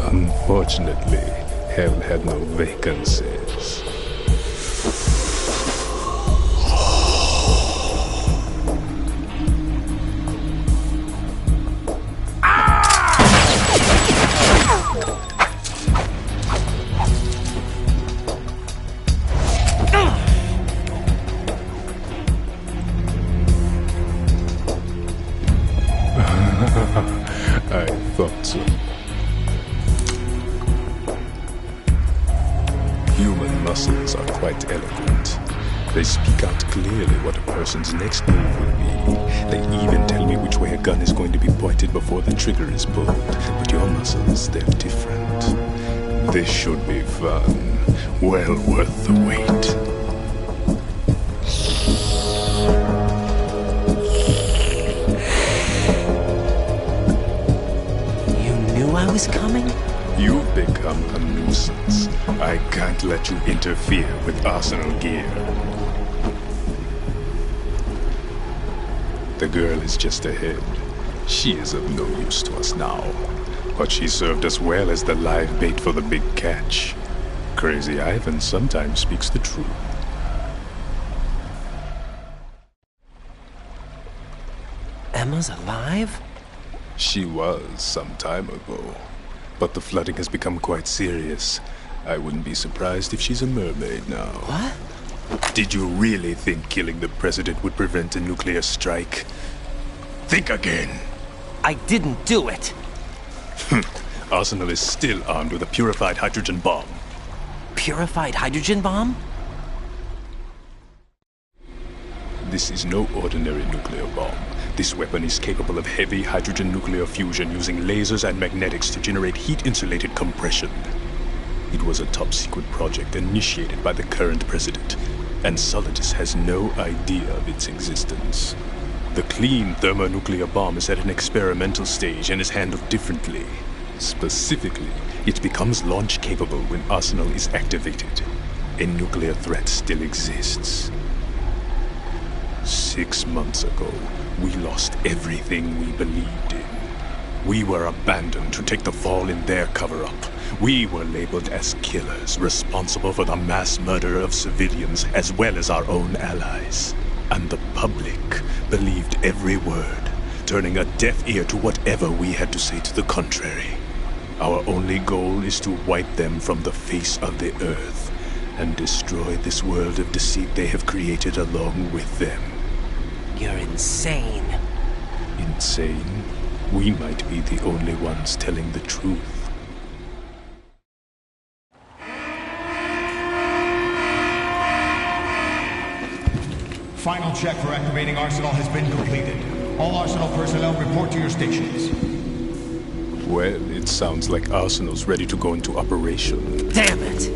M: Unfortunately, hell had no vacancies. I thought so. Human muscles are quite eloquent. They speak out clearly what a person's next move will be. They even tell me which way a gun is going to be pointed before the trigger is pulled. But your muscles, they're different. This should be fun. Well worth the wait.
L: I was coming?
M: You've become a nuisance. I can't let you interfere with Arsenal gear. The girl is just ahead. She is of no use to us now. But she served us well as the live bait for the big catch. Crazy Ivan sometimes speaks the truth.
L: Emma's alive?
M: She was some time ago, but the flooding has become quite serious. I wouldn't be surprised if she's a mermaid now.
L: What?
M: Did you really think killing the president would prevent a nuclear strike? Think again.
L: I didn't do it.
M: Arsenal is still armed with a purified hydrogen bomb.
L: Purified hydrogen bomb?
M: This is no ordinary nuclear bomb. This weapon is capable of heavy hydrogen nuclear fusion using lasers and magnetics to generate heat-insulated compression. It was a top-secret project initiated by the current president, and Solidus has no idea of its existence. The clean thermonuclear bomb is at an experimental stage and is handled differently. Specifically, it becomes launch-capable when Arsenal is activated. A nuclear threat still exists. 6 months ago, we lost everything we believed in. We were abandoned to take the fall in their cover-up. We were labeled as killers, responsible for the mass murder of civilians as well as our own allies. And the public believed every word, turning a deaf ear to whatever we had to say to the contrary. Our only goal is to wipe them from the face of the earth and destroy this world of deceit they have created along with them.
L: You're insane.
M: Insane? We might be the only ones telling the truth.
D: Final check for activating Arsenal has been completed. All Arsenal personnel report to your stations.
M: Well, it sounds like Arsenal's ready to go into operation.
L: Damn it!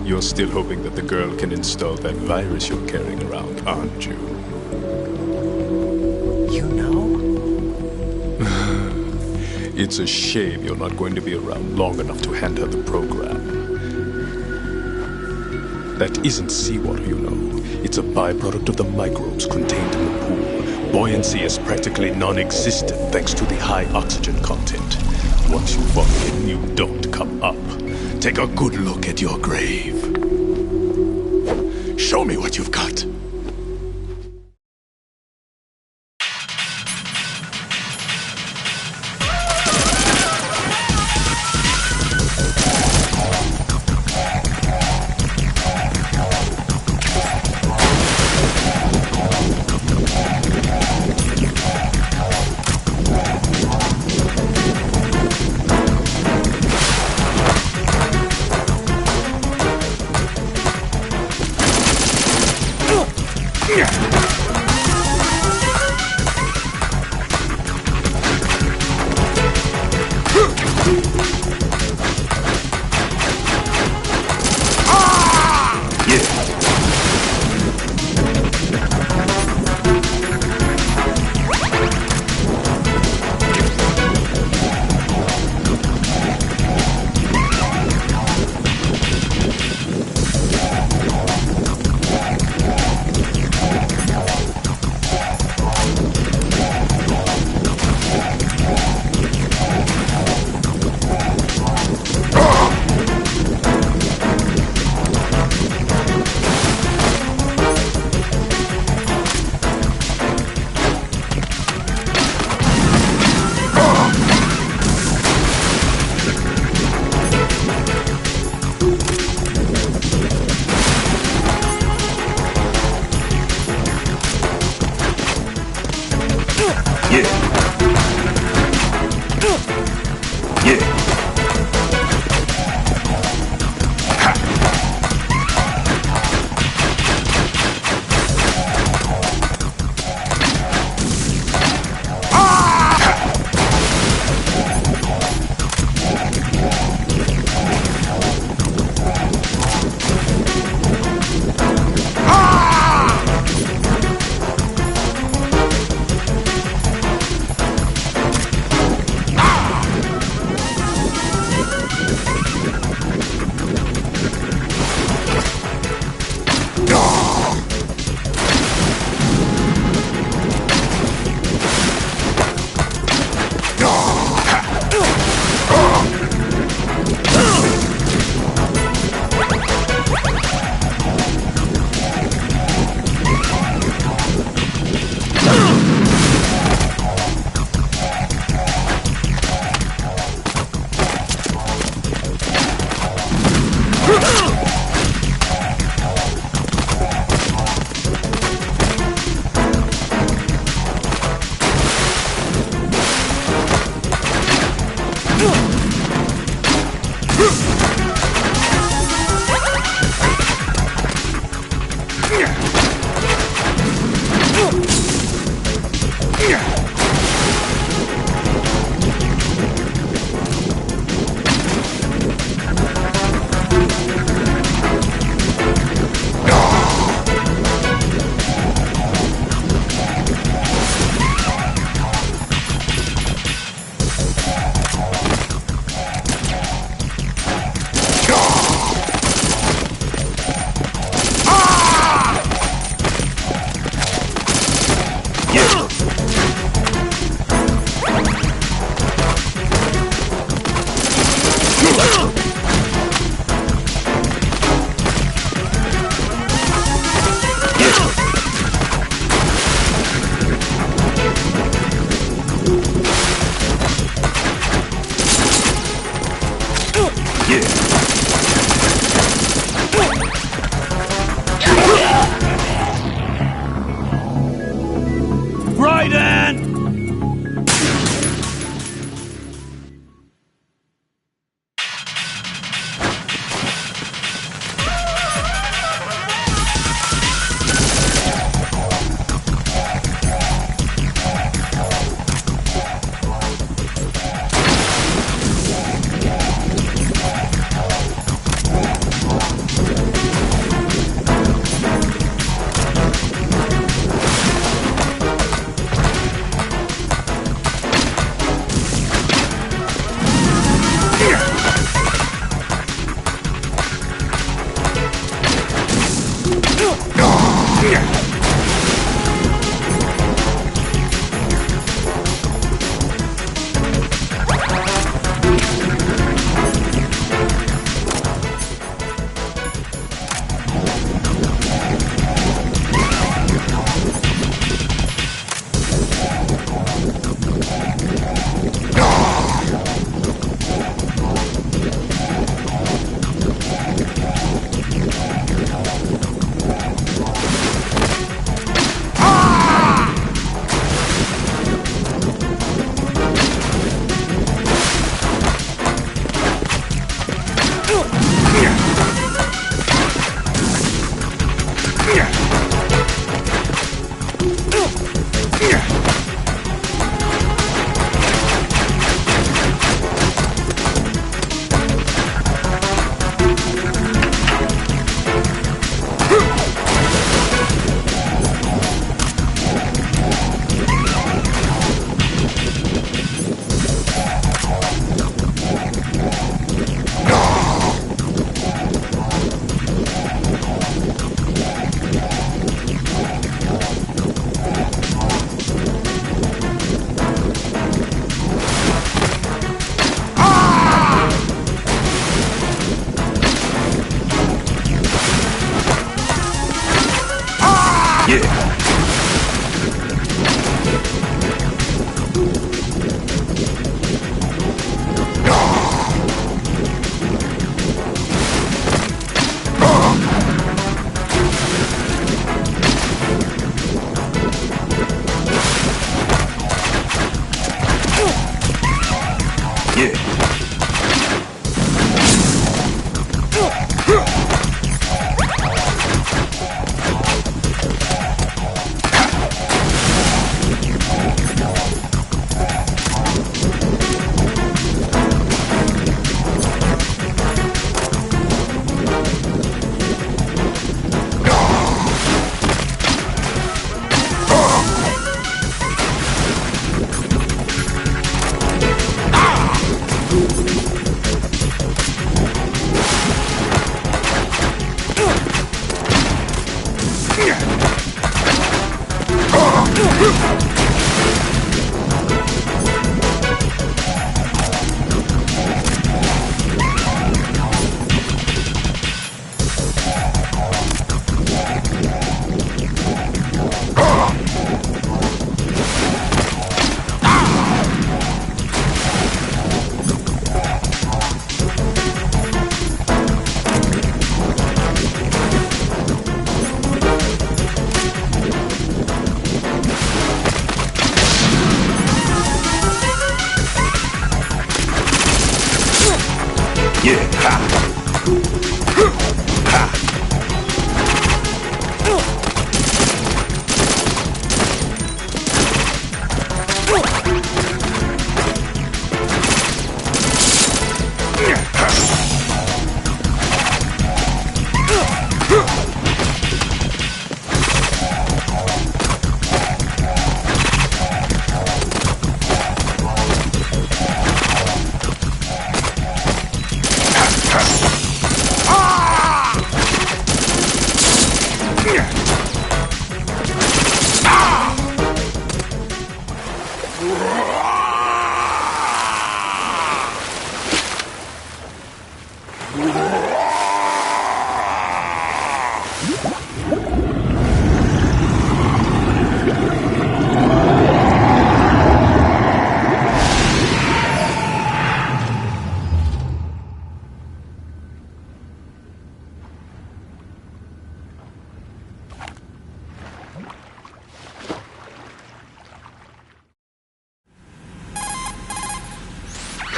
M: You're still hoping that the girl can install that virus you're carrying around, aren't you?
L: You know?
M: It's a shame you're not going to be around long enough to hand her the program. That isn't seawater, you know. It's a byproduct of the microbes contained in the pool. Buoyancy is practically non-existent thanks to the high oxygen content. Once you fall in, you don't come up. Take a good look at your grave. Show me what you've got.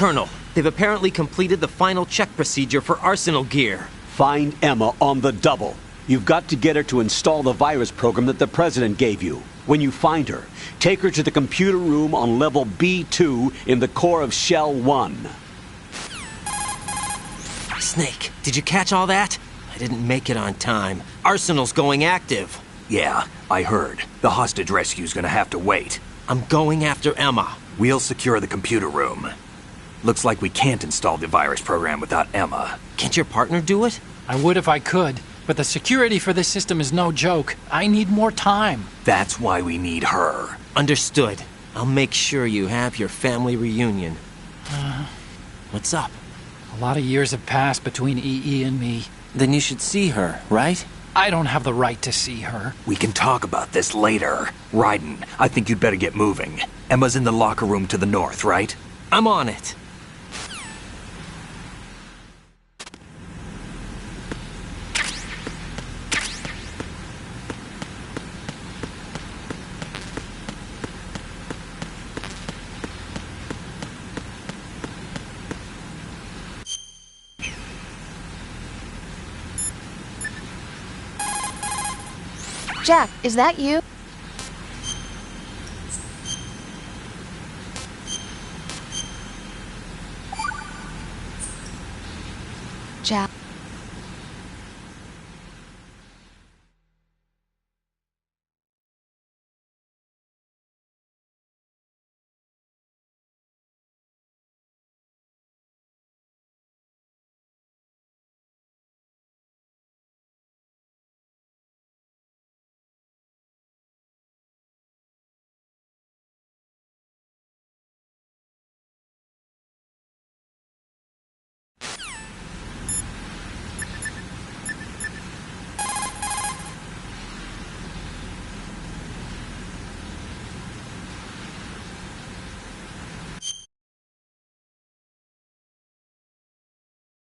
B: Colonel, they've apparently completed the final check procedure for arsenal gear.
E: Find Emma on the double. You've got to get her to install the virus program that the President gave you. When you find her, take her to the computer room on level B2 in the core of Shell 1.
B: Snake, did you catch all that? I didn't make it on time. Arsenal's going active.
A: Yeah, I heard. The hostage rescue's gonna have to wait.
B: I'm going after Emma.
A: We'll secure the computer room. Looks like we can't install the virus program without Emma.
B: Can't your partner do it?
C: I would if I could, but the security for this system is no joke. I need more time.
A: That's why we need her.
B: Understood. I'll make sure you have your family reunion. What's up?
C: A lot of years have passed between EE and me.
B: Then you should see her, right?
C: I don't have the right to see her.
A: We can talk about this later. Raiden, I think you'd better get moving. Emma's in the locker room to the north, right?
B: I'm on it.
F: Jack, is that you? Jack.